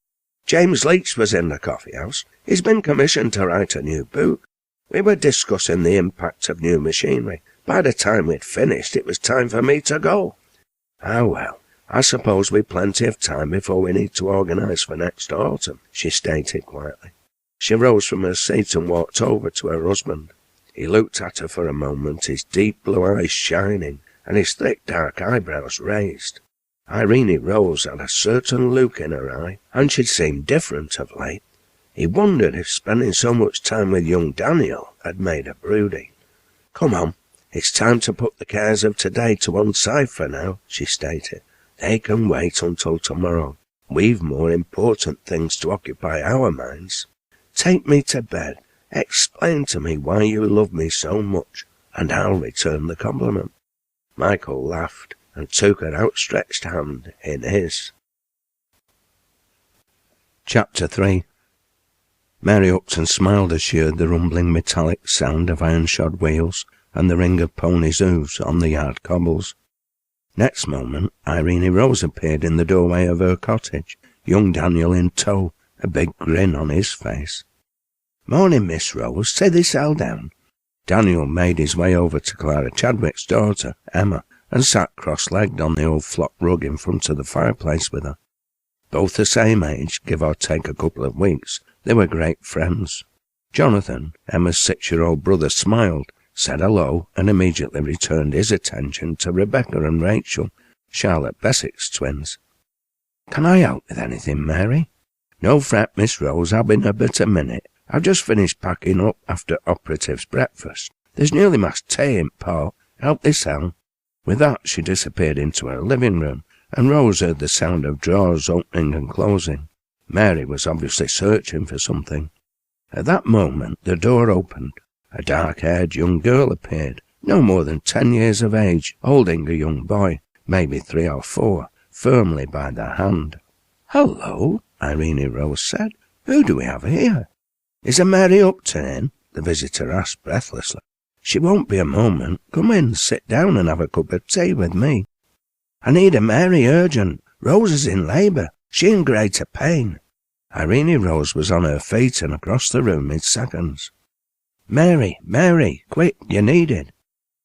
James Leach was in the coffee-house. He's been commissioned to write a new book. We were discussing the impact of new machinery. By the time we'd finished, it was time for me to go. Ah, well, I suppose we've plenty of time before we need to organise for next autumn, she stated quietly. She rose from her seat and walked over to her husband. He looked at her for a moment, his deep blue eyes shining, and his thick dark eyebrows raised. Irene Rose had a certain look in her eye, and she'd seemed different of late. He wondered if spending so much time with young Daniel had made her broody. "Come on, it's time to put the cares of today to one side for now," she stated. "They can wait until tomorrow. We've more important things to occupy our minds. Take me to bed, explain to me why you love me so much, and I'll return the compliment." Michael laughed and took her outstretched hand in his. Chapter 3. Mary Upton smiled as she heard the rumbling metallic sound of iron-shod wheels and the ring of ponies' hoofs on the yard cobbles. Next moment, Irene Rose appeared in the doorway of her cottage, young Daniel in tow, a big grin on his face. "Morning, Miss Rose. Sit thyself down." Daniel made his way over to Clara Chadwick's daughter, Emma, and sat cross-legged on the old flock rug in front of the fireplace with her. Both the same age, give or take a couple of weeks, they were great friends. Jonathan, Emma's 6-year-old brother, smiled, said hello, and immediately returned his attention to Rebecca and Rachel, Charlotte Beswick's twins. "Can I help with anything, Mary?" "No fret, Miss Rose, I'll be in a bit a minute. I've just finished packing up after operative's breakfast. There's nearly mass tea in pot. Help thyself." With that she disappeared into her living room, and Rose heard the sound of drawers opening and closing. Mary was obviously searching for something. At that moment the door opened. A dark-haired young girl appeared, no more than 10 years of age, holding a young boy, maybe 3 or 4, firmly by the hand. "Hello," Irene Rose said. "Who do we have here?" "Is a Mary Upton in?" the visitor asked breathlessly. "She won't be a moment. Come in, sit down and have a cup of tea with me." "I need a Mary urgent. Rose is in labour. She in greater pain." Irene Rose was on her feet and across the room in seconds. "Mary, Mary, quick, you're needed."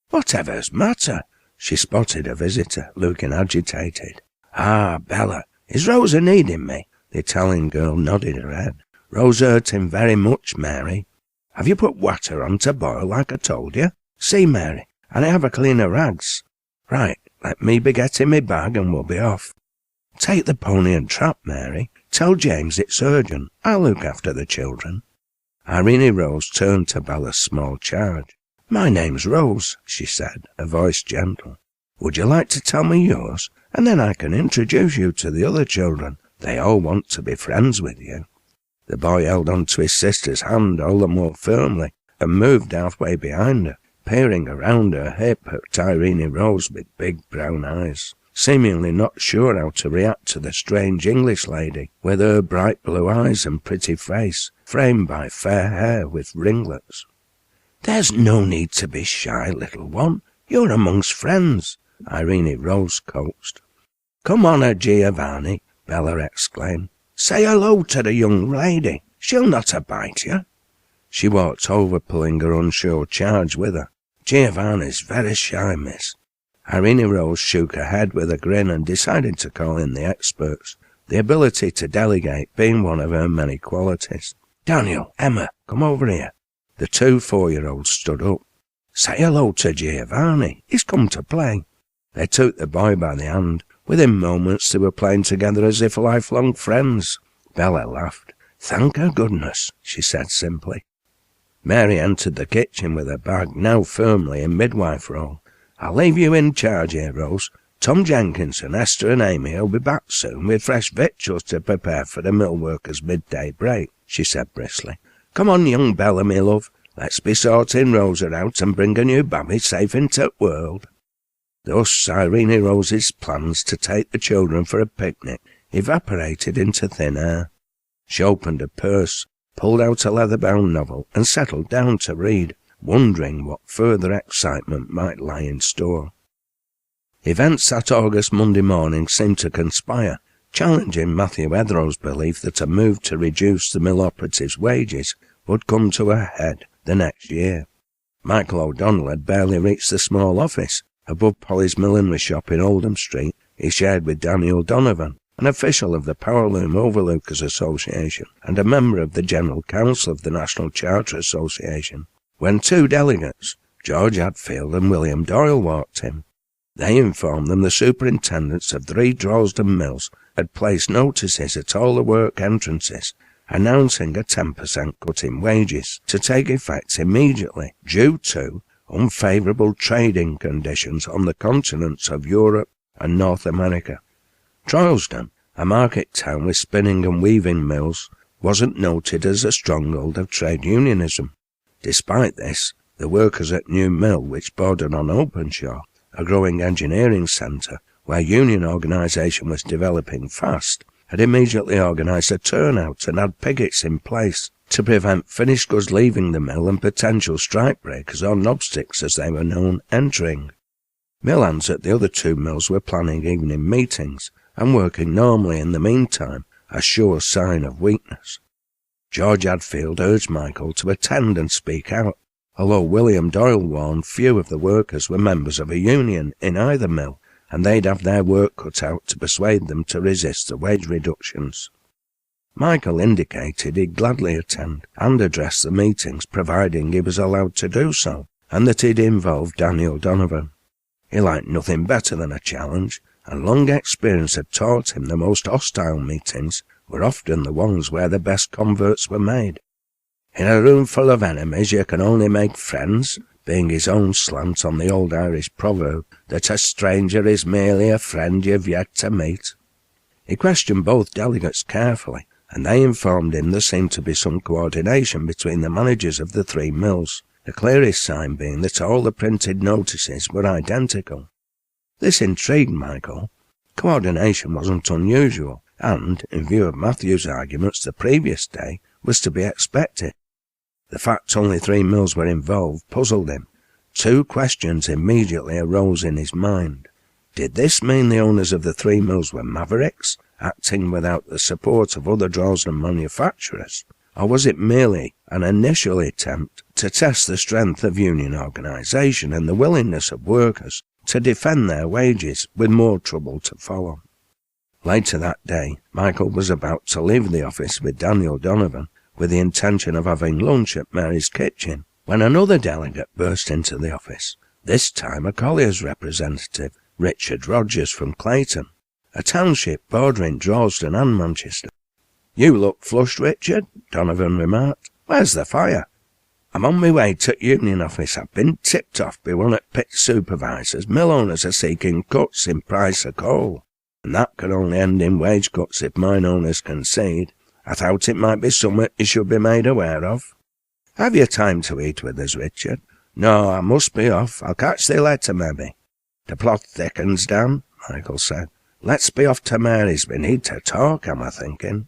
"Whatever's matter?" She spotted a visitor, looking agitated. "Ah, Bella, is Rose a-needing me?" The Italian girl nodded her head. "Rose hurt him very much, Mary." "Have you put water on to boil like I told you?" "See, Mary, and I have a clean of rags." "Right, let me be getting me bag and we'll be off." "Take the pony and trap, Mary. Tell James it's urgent. I'll look after the children." Irene Rose turned to Bella's small charge. "My name's Rose," she said, her voice gentle. "Would you like to tell me yours, and then I can introduce you to the other children? They all want to be friends with you." The boy held on to his sister's hand all the more firmly and moved halfway behind her, peering around her hip at Irene Rose with big brown eyes, seemingly not sure how to react to the strange English lady with her bright blue eyes and pretty face, framed by fair hair with ringlets. "There's no need to be shy, little one. You're amongst friends," Irene Rose coaxed. "Come on, Giovanni," Bella exclaimed. "Say hello to the young lady. She'll not bite you." She walked over, pulling her unsure charge with her. "Giovanni's very shy, miss." Irene Rose shook her head with a grin and decided to call in the experts, the ability to delegate being one of her many qualities. "Daniel, Emma, come over here." The 2 4-year-olds stood up. "Say hello to Giovanni. He's come to play." They took the boy by the hand. Within moments they were playing together as if lifelong friends. Bella laughed. "Thank her goodness," she said simply. Mary entered the kitchen with her bag, now firmly in midwife role. "I'll leave you in charge here, Rose. Tom Jenkinson, Esther and Amy will be back soon with fresh victuals to prepare for the mill workers' midday break," she said briskly. "Come on, young Bella, me love. Let's be sorting Rosa out and bring a new babby safe into the world." Thus Irene Rose's plans to take the children for a picnic evaporated into thin air. She opened her purse, pulled out a leather-bound novel and settled down to read, wondering what further excitement might lie in store. Events that August Monday morning seemed to conspire, challenging Matthew Etherow's belief that a move to reduce the mill operatives' wages would come to a head the next year. Michael O'Donnell had barely reached the small office above Polly's millinery shop in Oldham Street he shared with Daniel Donovan, an official of the Powerloom Overlookers Association and a member of the General Council of the National Charter Association, when 2 delegates, George Hadfield and William Doyle, walked in. They informed them the superintendents of 3 Droylsden mills had placed notices at all the work entrances announcing a 10% cut in wages to take effect immediately due to unfavourable trading conditions on the continents of Europe and North America. Droylsden, a market town with spinning and weaving mills, wasn't noted as a stronghold of trade unionism. Despite this, the workers at New Mill, which bordered on Openshaw, a growing engineering centre where union organisation was developing fast, had immediately organised a turnout and had pickets in place to prevent finished goods leaving the mill and potential strike breakers or knobsticks as they were known entering. Mill hands at the other 2 mills were planning evening meetings and working normally in the meantime, a sure sign of weakness. George Hadfield urged Michael to attend and speak out, although William Doyle warned few of the workers were members of a union in either mill, and they'd have their work cut out to persuade them to resist the wage reductions. Michael indicated he'd gladly attend and address the meetings providing he was allowed to do so, and that he'd involve Daniel Donovan. He liked nothing better than a challenge, and long experience had taught him the most hostile meetings were often the ones where the best converts were made. In a room full of enemies you can only make friends, being his own slant on the old Irish proverb that a stranger is merely a friend you've yet to meet. He questioned both delegates carefully, and they informed him there seemed to be some coordination between the managers of the 3 mills, the clearest sign being that all the printed notices were identical. This intrigued Michael. Coordination wasn't unusual, and, in view of Matthew's arguments the previous day, was to be expected. The fact only 3 mills were involved puzzled him. 2 questions immediately arose in his mind. Did this mean the owners of the 3 mills were mavericks, acting without the support of other Droylsden manufacturers? Or was it merely an initial attempt to test the strength of union organisation and the willingness of workers to defend their wages with more trouble to follow? Later that day, Michael was about to leave the office with Daniel Donovan with the intention of having lunch at Mary's kitchen, when another delegate burst into the office, this time a collier's representative, Richard Rogers from Clayton, a township bordering Droylsden and Manchester. "You look flushed, Richard," Donovan remarked. "Where's the fire?" "I'm on my way to Union office. I've been tipped off by one at pit supervisors. Mill owners are seeking cuts in price of coal, and that can only end in wage cuts if mine owners concede. I thought it might be something you should be made aware of." "Have you time to eat with us, Richard?" "No, I must be off. I'll catch thee later, maybe." "The plot thickens, Dan," Michael said. "Let's be off to Mary's. We need to talk, am I thinking?"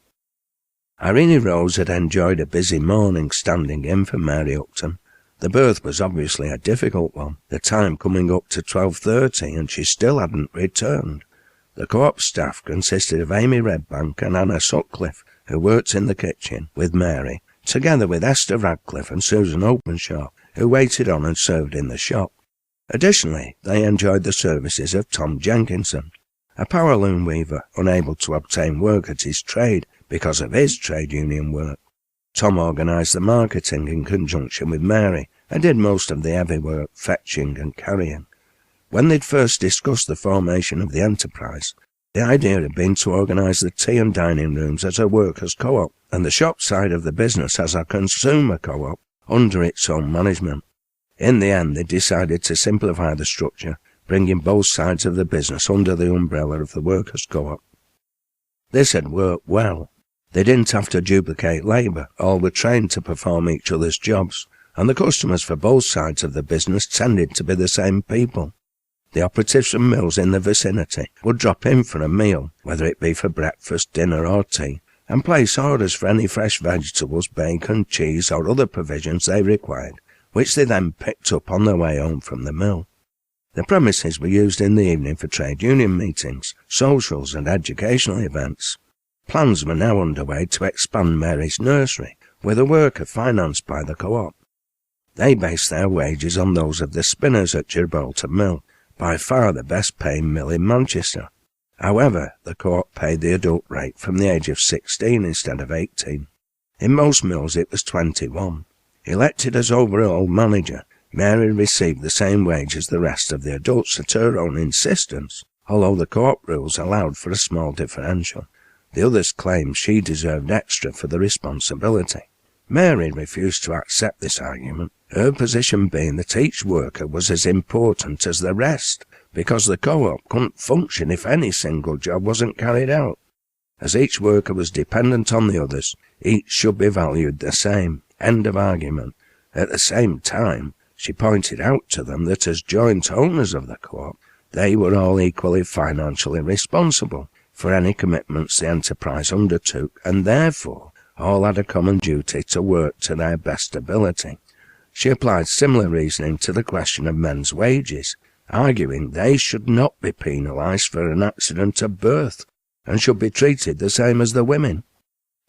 Irene Rose had enjoyed a busy morning standing in for Mary Upton. The berth was obviously a difficult one, the time coming up to 12:30, and she still hadn't returned. The co-op staff consisted of Amy Redbank and Anna Sutcliffe, who worked in the kitchen with Mary, together with Esther Radcliffe and Susan Openshaw, who waited on and served in the shop. Additionally, they enjoyed the services of Tom Jenkinson, a power loom weaver unable to obtain work at his trade because of his trade union work. Tom organised the marketing in conjunction with Mary and did most of the heavy work, fetching and carrying. When they'd first discussed the formation of the enterprise, the idea had been to organise the tea and dining rooms as a workers' co-op and the shop side of the business as a consumer co-op under its own management. In the end, they decided to simplify the structure, bringing both sides of the business under the umbrella of the workers' co-op. This had worked well. They didn't have to duplicate labour, all were trained to perform each other's jobs, and the customers for both sides of the business tended to be the same people. The operatives from mills in the vicinity would drop in for a meal, whether it be for breakfast, dinner or tea, and place orders for any fresh vegetables, bacon, cheese or other provisions they required, which they then picked up on their way home from the mill. The premises were used in the evening for trade union meetings, socials and educational events. Plans were now underway to expand Mary's nursery, with a worker financed by the co-op. They based their wages on those of the spinners at Gibraltar Mill, by far the best paying mill in Manchester. However, the co-op paid the adult rate from the age of 16 instead of 18. In most mills it was 21. Elected as overall manager, Mary received the same wage as the rest of the adults at her own insistence, although the court rules allowed for a small differential. The others claimed she deserved extra for the responsibility. Mary refused to accept this argument, her position being that each worker was as important as the rest, because the co-op couldn't function if any single job wasn't carried out. As each worker was dependent on the others, each should be valued the same. End of argument. At the same time, she pointed out to them that as joint owners of the co-op, they were all equally financially responsible for any commitments the enterprise undertook, and therefore all had a common duty to work to their best ability. She applied similar reasoning to the question of men's wages, arguing they should not be penalised for an accident of birth, and should be treated the same as the women.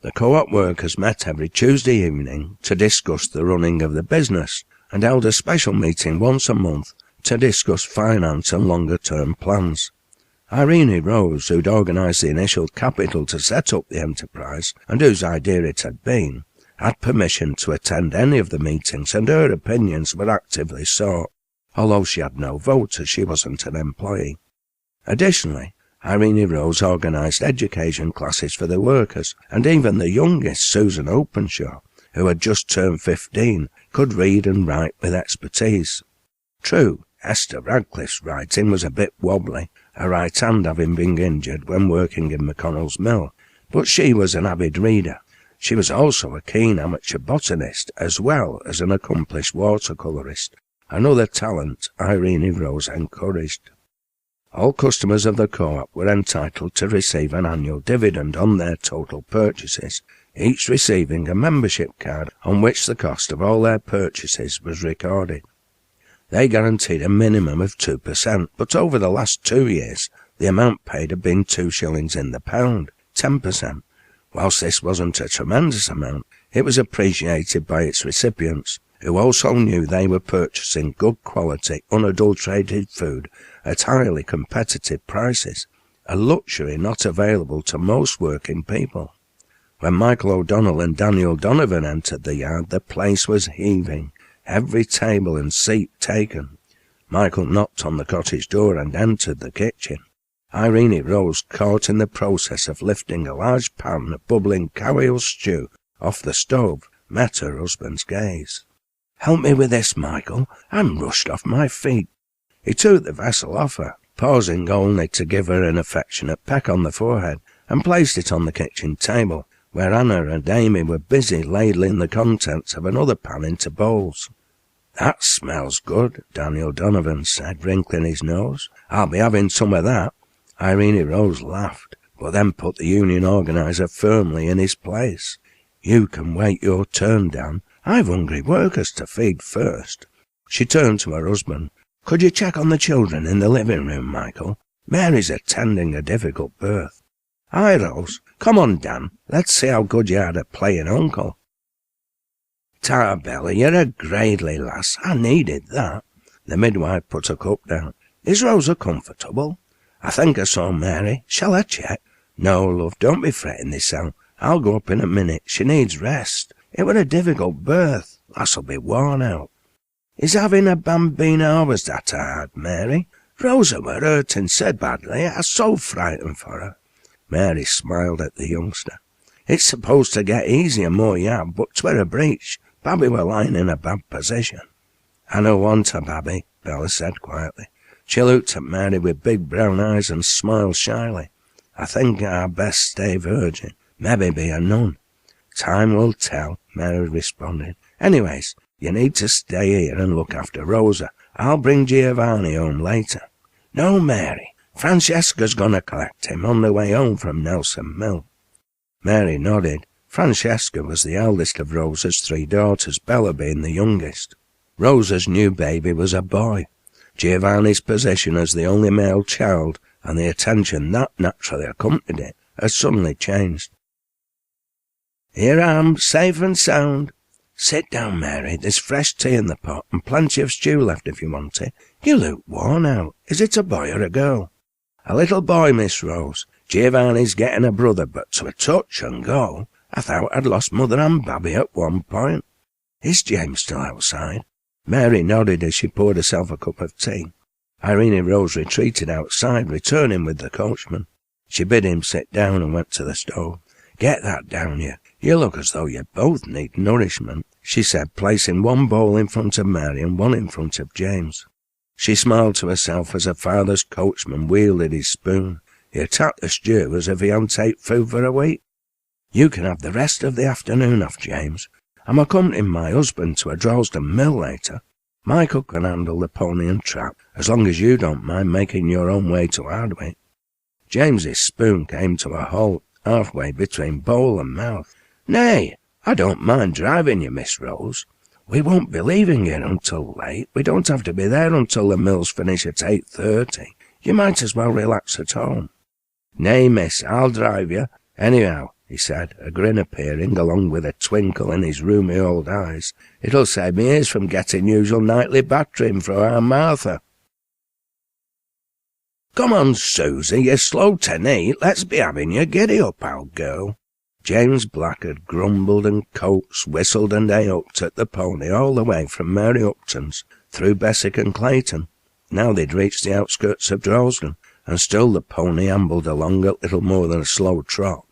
The co-op workers met every Tuesday evening to discuss the running of the business, and held a special meeting once a month to discuss finance and longer-term plans. Irene Rose, who'd organised the initial capital to set up the enterprise, and whose idea it had been, had permission to attend any of the meetings, and her opinions were actively sought, although she had no vote as she wasn't an employee. Additionally, Irene Rose organised education classes for the workers, and even the youngest, Susan Openshaw, who had just turned 15, could read and write with expertise. True, Esther Radcliffe's writing was a bit wobbly, her right hand having been injured when working in McConnell's mill, but she was an avid reader. She was also a keen amateur botanist, as well as an accomplished watercolourist, another talent Irene Rose encouraged. All customers of the co-op were entitled to receive an annual dividend on their total purchases, each receiving a membership card on which the cost of all their purchases was recorded. They guaranteed a minimum of 2%, but over the last 2 years, the amount paid had been 2 shillings in the pound, 10%. Whilst this wasn't a tremendous amount, it was appreciated by its recipients, who also knew they were purchasing good quality, unadulterated food at highly competitive prices, a luxury not available to most working people. When Michael O'Donnell and Daniel Donovan entered the yard, the place was heaving, every table and seat taken. Michael knocked on the cottage door and entered the kitchen. Irene Rose, caught in the process of lifting a large pan of bubbling cowle stew off the stove, met her husband's gaze. "Help me with this, Michael. I'm rushed off my feet." He took the vessel off her, pausing only to give her an affectionate peck on the forehead, and placed it on the kitchen table, where Anna and Amy were busy ladling the contents of another pan into bowls. "That smells good," Daniel Donovan said, wrinkling his nose. "I'll be having some of that." Irene Rose laughed, but then put the union organiser firmly in his place. "You can wait your turn, Dan. I've hungry workers to feed first." She turned to her husband. "Could you check on the children in the living room, Michael? Mary's attending a difficult birth." "Aye, Rose. Come on, Dan. Let's see how good you are at playing uncle." "Ta, Bella, you're a gradely lass. I needed that." The midwife put a cup down. "Is Rosa comfortable?" "I think I saw Mary. Shall I check?" "No, love, don't be fretting this out. I'll go up in a minute. She needs rest. It were a difficult birth. Lass'll be worn out." "Is having a bambina always that hard, Mary? Rosa were hurting so badly. I was so frightened for her." Mary smiled at the youngster. "It's supposed to get easier more you have, but 'twere a breach. Babby were lying in a bad position." "I no want her, Babby," Bella said quietly. She looked at Mary with big brown eyes and smiled shyly. "I think I'd best stay virgin. Maybe be a nun." "Time will tell," Mary responded. "Anyways, you need to stay here and look after Rosa. I'll bring Giovanni home later." "No, Mary. Francesca's gonna collect him on the way home from Nelson Mill." Mary nodded. Francesca was the eldest of Rosa's 3 daughters, Bella being the youngest. Rosa's new baby was a boy. Giovanni's position as the only male child, and the attention that naturally accompanied it, had suddenly changed. "Here I am, safe and sound." "Sit down, Mary. There's fresh tea in the pot, and plenty of stew left if you want it. You look worn out. Is it a boy or a girl?" "A little boy, Miss Rose. Giovanni's getting a brother, but to a touch and go. I thought I'd lost mother and Babby at one point." "Is James still outside?" Mary nodded as she poured herself a cup of tea. Irene Rose retreated outside, returning with the coachman. She bid him sit down and went to the stove. "Get that down you. You look as though you both need nourishment," she said, placing one bowl in front of Mary and one in front of James. She smiled to herself as her father's coachman wielded his spoon. He attacked the stew as if he hadn't ate food for a week. "You can have the rest of the afternoon off, James. I'm accompanying my husband to a Droylsden mill later. Michael can handle the pony and trap, as long as you don't mind making your own way to Hardwick." James's spoon came to a halt, halfway between bowl and mouth. "Nay, I don't mind driving you, Miss Rose. We won't be leaving here until late. We don't have to be there until the mills finish at 8:30. You might as well relax at home." "Nay, miss, I'll drive you. Anyhow," he said, a grin appearing along with a twinkle in his rheumy old eyes, "it'll save me ears from getting usual nightly battering from our Martha." "Come on, Susie, you're slow to eat. Let's be having you. Giddy up, old girl." James Black had grumbled and coaxed, whistled and aoped at the pony all the way from Mary Upton's, through Bessick and Clayton. Now they'd reached the outskirts of Droylsden, and still the pony ambled along at little more than a slow trot.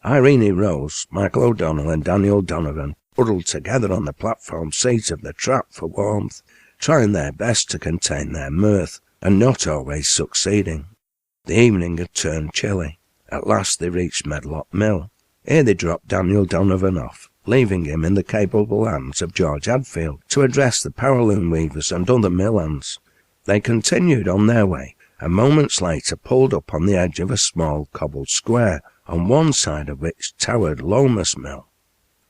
Irene Rose, Michael O'Donnell and Daniel Donovan huddled together on the platform seat of the trap for warmth, trying their best to contain their mirth, and not always succeeding. The evening had turned chilly. At last they reached Medlock Mill. Here they dropped Daniel Donovan off, leaving him in the capable hands of George Hadfield to address the powerloom weavers and other mill hands. They continued on their way, and moments later pulled up on the edge of a small cobbled square, on one side of which towered Lomas Mill.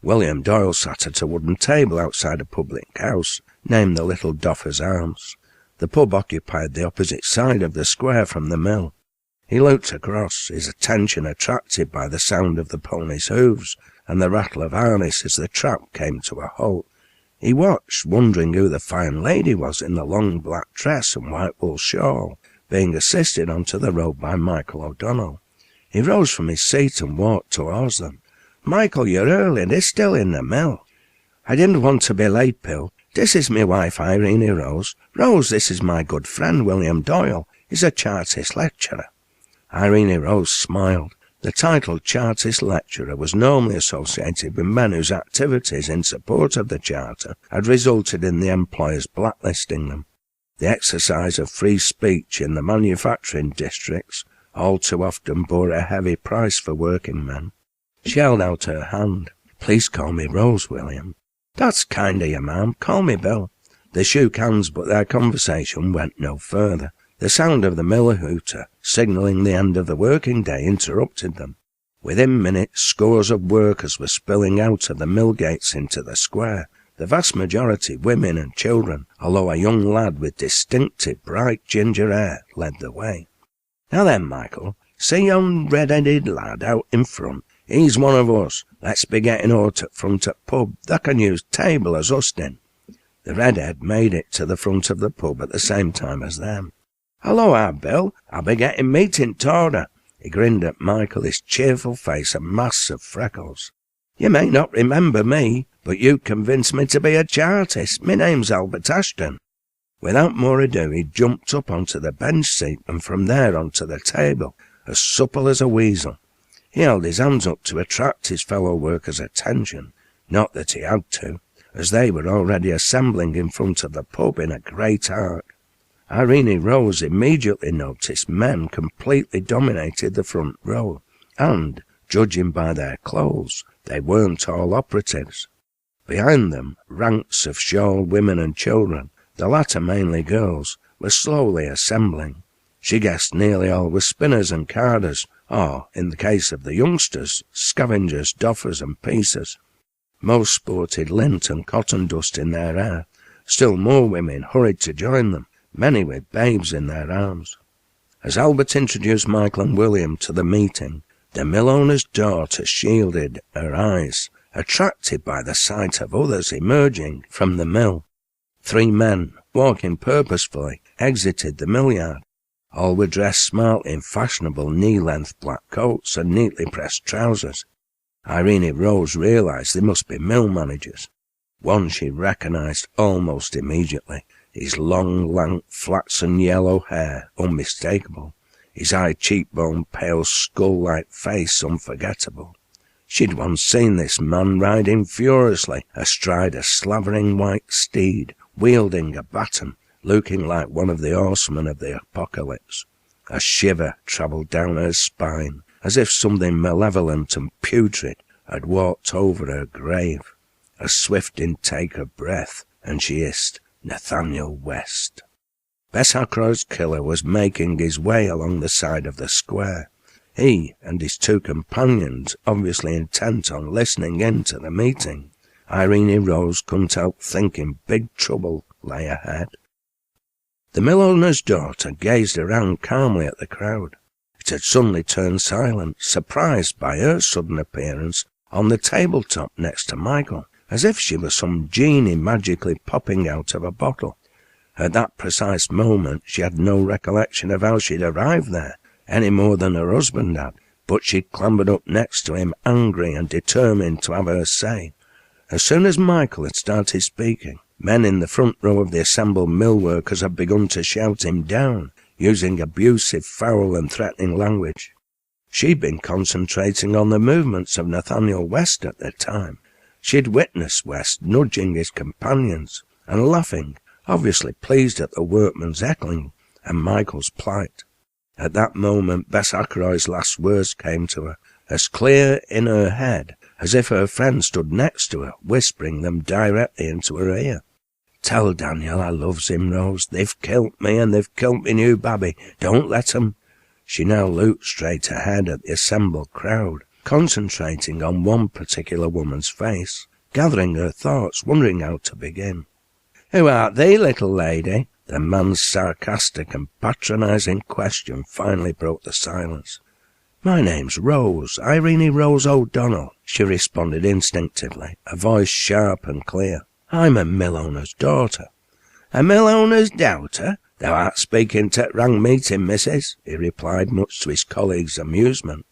William Doyle sat at a wooden table outside a public house, named the Little Doffers Arms. The pub occupied the opposite side of the square from the mill. He looked across, his attention attracted by the sound of the pony's hoofs and the rattle of harness as the trap came to a halt. He watched, wondering who the fine lady was in the long black dress and white wool shawl, being assisted onto the road by Michael O'Donnell. He rose from his seat and walked towards them. "Michael, you're early. They're still in the mill." "I didn't want to be late, Bill. This is my wife, Irene Rose. Rose, this is my good friend, William Doyle. He's a Chartist lecturer." Irene Rose smiled. The title Chartist lecturer was normally associated with men whose activities in support of the Charter had resulted in the employers blacklisting them. The exercise of free speech in the manufacturing districts all too often bore a heavy price for working men. She held out her hand. "Please call me Rose, William." "That's kind of you, ma'am. Call me Bill." They shook hands, but their conversation went no further. The sound of the miller hooter, signalling the end of the working day, interrupted them. Within minutes, scores of workers were spilling out of the mill gates into the square, the vast majority women and children, although a young lad with distinctive bright ginger hair led the way. "Now then, Michael, see yon red-headed lad out in front? He's one of us. Let's be getting out at front at pub. They can use table as us in." The redhead made it to the front of the pub at the same time as them. "Hello, Bill. I'll be getting meeting t'order." He grinned at Michael, his cheerful face a mass of freckles. "You may not remember me, but you convinced me to be a Chartist. My name's Albert Ashton." Without more ado, he jumped up onto the bench seat and from there onto the table, as supple as a weasel. He held his hands up to attract his fellow workers' attention, not that he had to, as they were already assembling in front of the pub in a great arc. Irene Rose immediately noticed men completely dominated the front row, and, judging by their clothes, they weren't all operatives. Behind them, ranks of shawled women and children, the latter mainly girls, were slowly assembling. She guessed nearly all were spinners and carders, or, in the case of the youngsters, scavengers, doffers and piecers. Most sported lint and cotton dust in their hair. Still more women hurried to join them, many with babes in their arms. As Albert introduced Michael and William to the meeting, the mill-owner's daughter shielded her eyes, attracted by the sight of others emerging from the mill. 3 men, walking purposefully, exited the mill yard. All were dressed smartly in fashionable knee-length black coats and neatly pressed trousers. Irene Rose realised they must be mill managers. One she recognised almost immediately, his long, lank, flaxen yellow hair unmistakable, his high cheekbone, pale skull-like face unforgettable. She'd once seen this man riding furiously astride a slavering white steed, wielding a baton, looking like one of the horsemen of the apocalypse. A shiver travelled down her spine, as if something malevolent and putrid had walked over her grave. A swift intake of breath, and she hissed, "Nathaniel West." Bess Ackroyd's killer was making his way along the side of the square. He and his two companions, obviously intent on listening in to the meeting. Irene Rose couldn't help thinking big trouble lay ahead. The millowner's daughter gazed around calmly at the crowd. It had suddenly turned silent, surprised by her sudden appearance on the tabletop next to Michael, as if she were some genie magically popping out of a bottle. At that precise moment she had no recollection of how she'd arrived there, any more than her husband had, but she'd clambered up next to him, angry and determined to have her say. As soon as Michael had started speaking, men in the front row of the assembled mill workers had begun to shout him down, using abusive, foul and threatening language. She'd been concentrating on the movements of Nathaniel West at the time. She'd witnessed West nudging his companions and laughing, obviously pleased at the workman's heckling and Michael's plight. At that moment Bess Ackroyd's last words came to her, as clear in her head as if her friend stood next to her, whispering them directly into her ear. "Tell Daniel I loves him, Rose. They've killed me, and they've killed me new babby. Don't let 'em." She now looked straight ahead at the assembled crowd, concentrating on one particular woman's face, gathering her thoughts, wondering how to begin. "Who art thee, little lady?" The man's sarcastic and patronising question finally broke the silence. "My name's Rose, Irene Rose O'Donnell," she responded instinctively, a voice sharp and clear. "I'm a millowner's daughter." "A millowner's daughter? Thou art speaking to wrang meeting, missus," he replied, much to his colleague's amusement.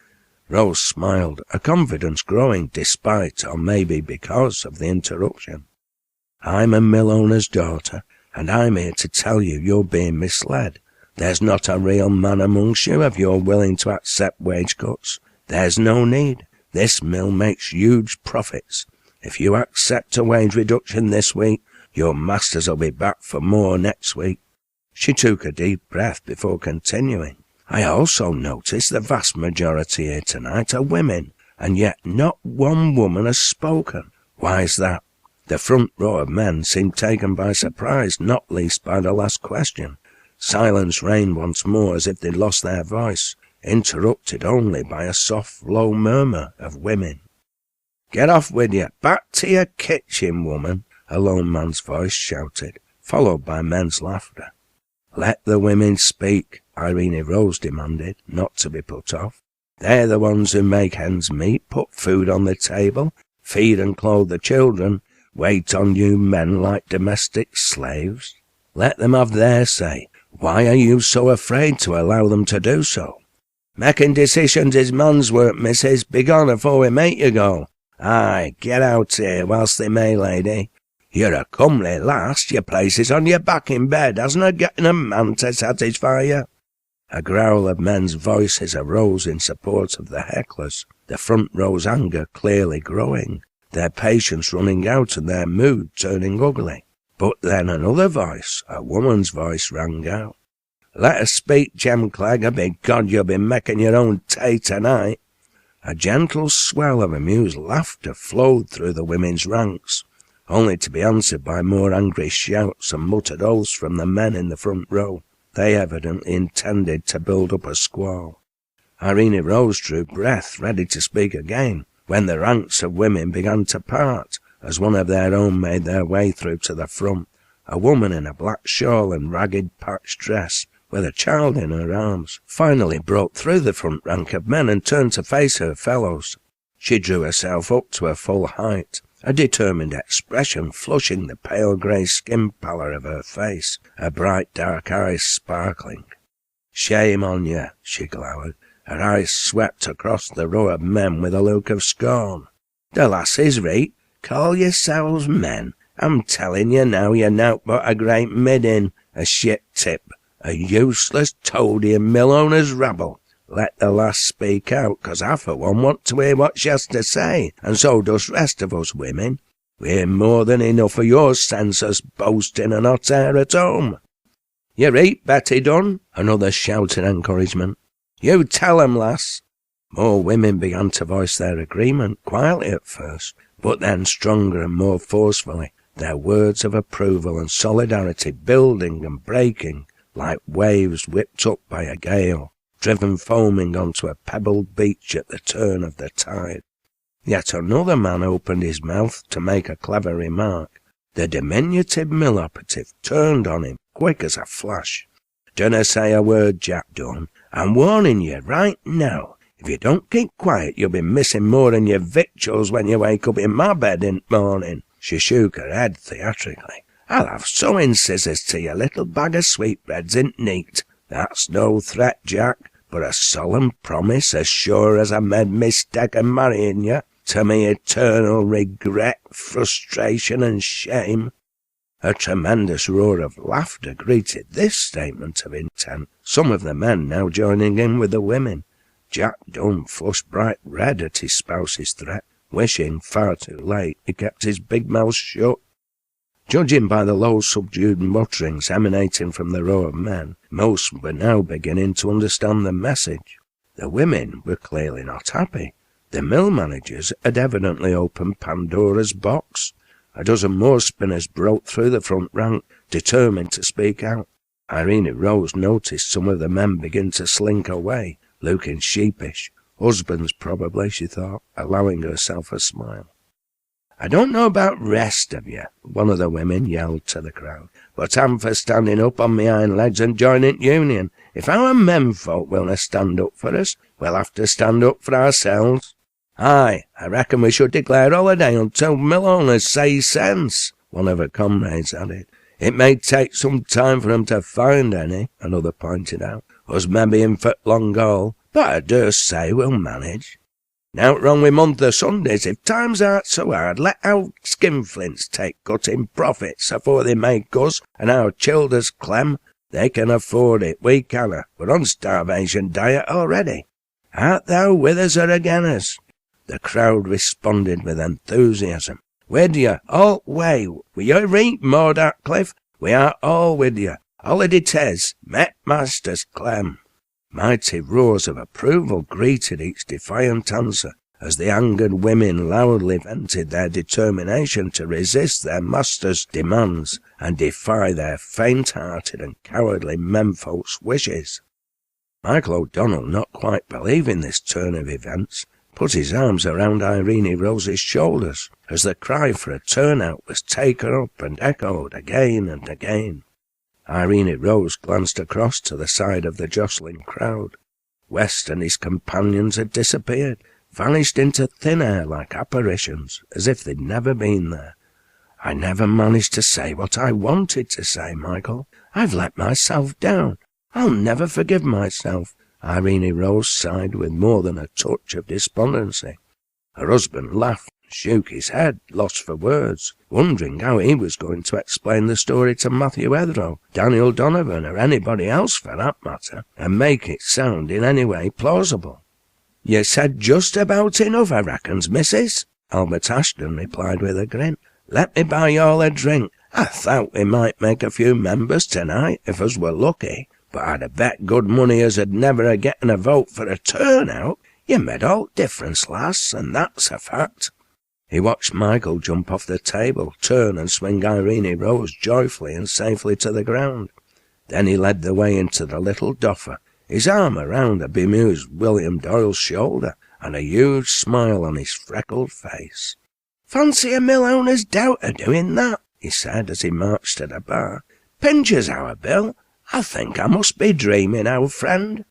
Rose smiled, her confidence growing despite, or maybe because, of the interruption. "I'm a millowner's daughter, and I'm here to tell you you're being misled. There's not a real man amongst you if you're willing to accept wage cuts. There's no need. This mill makes huge profits. If you accept a wage reduction this week, your masters will be back for more next week." She took a deep breath before continuing. "I also notice the vast majority here tonight are women, and yet not one woman has spoken. Why's that?" The front row of men seemed taken by surprise, not least by the last question. Silence reigned once more as if they'd lost their voice, interrupted only by a soft, low murmur of women. "Get off with you! Back to your kitchen, woman!" a lone man's voice shouted, followed by men's laughter. "Let the women speak," Irene Rose demanded, not to be put off. "They're the ones who make ends meet, put food on the table, feed and clothe the children, wait on you men like domestic slaves. Let them have their say. Why are you so afraid to allow them to do so?" "Making decisions is man's work, missus. Begone afore we make you go." "Aye, get out here whilst they may, lady. You're a comely lass. Your place is on your back in bed, hasn't it, getting a man to satisfy you?" A growl of men's voices arose in support of the hecklers, the front row's anger clearly growing, their patience running out and their mood turning ugly. But then another voice, a woman's voice, rang out. "Let us speak, Jem Clegg, or by God you'll be making your own tea tonight." A gentle swell of amused laughter flowed through the women's ranks, only to be answered by more angry shouts and muttered oaths from the men in the front row. They evidently intended to build up a squall. Irene Rose drew breath, ready to speak again, when the ranks of women began to part, as one of their own made their way through to the front, a woman in a black shawl and ragged patched dress, with a child in her arms, finally broke through the front rank of men and turned to face her fellows. She drew herself up to her full height, a determined expression flushing the pale grey skin pallor of her face, her bright dark eyes sparkling. "Shame on you," she glowered. Her eyes swept across the row of men with a look of scorn. "The lass is right. Call yourselves men, I'm telling you now, you're nowt but a great middin, a shit tip, a useless toady in Millowner's rabble. Let the lass speak out, 'cause I for one want to hear what she has to say, and so does rest of us women. We hear more than enough of your senseless boasting and hot air at home. You eat, Betty Dunn, another shouted encouragement. You tell 'em, lass. More women began to voice their agreement, quietly at first, but then stronger and more forcefully, their words of approval and solidarity building and breaking like waves whipped up by a gale, driven foaming onto a pebbled beach at the turn of the tide. Yet another man opened his mouth to make a clever remark. The diminutive mill operative turned on him, quick as a flash. Dunna say a word, Jack Dunn. I'm warning you right now. If you don't keep quiet, you'll be missing more than your victuals when you wake up in my bed in the morning. She shook her head theatrically. I'll have sewing scissors to your little bag of sweetbreads in neat. That's no threat, Jack, but a solemn promise as sure as I made mistake in marrying you, to me eternal regret, frustration and shame. A tremendous roar of laughter greeted this statement of intent, some of the men now joining in with the women. Jack Dunn flushed bright red at his spouse's threat, wishing far too late he kept his big mouth shut. Judging by the low subdued mutterings emanating from the row of men, most were now beginning to understand the message. The women were clearly not happy. The mill managers had evidently opened Pandora's box. A dozen more spinners broke through the front rank, determined to speak out. Irene Rose noticed some of the men begin to slink away, looking sheepish. Husbands probably, she thought, allowing herself a smile. I don't know about rest of you, one of the women yelled to the crowd, but I'm for standing up on my hind legs and joining union. If our menfolk willna stand up for us, we'll have to stand up for ourselves. Aye, I reckon we should declare holiday until Millowners say sense, one of her comrades added. It may take some time for 'em to find any, another pointed out. Us maybe in for long haul, but I dare say we'll manage. Nowt wrong with month o' Sundays. If times aren't so hard, let our skinflints take cutting profits afore they make us and our childers clem. They can afford it, we canna. We're on starvation diet already. Art thou with us or again us? The crowd responded with enthusiasm. With you, all way. Will you read, Maud Atcliffe? We are all with you. Holiday tes, met masters clem. Mighty roars of approval greeted each defiant answer, as the angered women loudly vented their determination to resist their masters' demands and defy their faint-hearted and cowardly menfolk's wishes. Michael O'Donnell, not quite believing this turn of events, put his arms around Irene Rose's shoulders as the cry for a turnout was taken up and echoed again and again. Irene Rose glanced across to the side of the jostling crowd. West and his companions had disappeared, vanished into thin air like apparitions, as if they'd never been there. I never managed to say what I wanted to say, Michael. I've let myself down. I'll never forgive myself. Irene Rose sighed with more than a touch of despondency. Her husband laughed, shook his head, lost for words, wondering how he was going to explain the story to Matthew Ethrow, Daniel Donovan, or anybody else for that matter, and make it sound in any way plausible. You said just about enough, I reckons, missus, Albert Ashton replied with a grin. Let me buy you all a drink. I thought we might make a few members tonight, if us were lucky, but I'd a bet good money as had never a getting a vote for a turnout. You made all difference, lass, and that's a fact. He watched Michael jump off the table, turn and swing Irene Rose joyfully and safely to the ground. Then he led the way into the little doffer, his arm around the bemused William Doyle's shoulder, and a huge smile on his freckled face. Fancy a mill owner's doubt of doing that, he said as he marched to the bar. Pincher's our bill. I think I must be dreaming, old friend.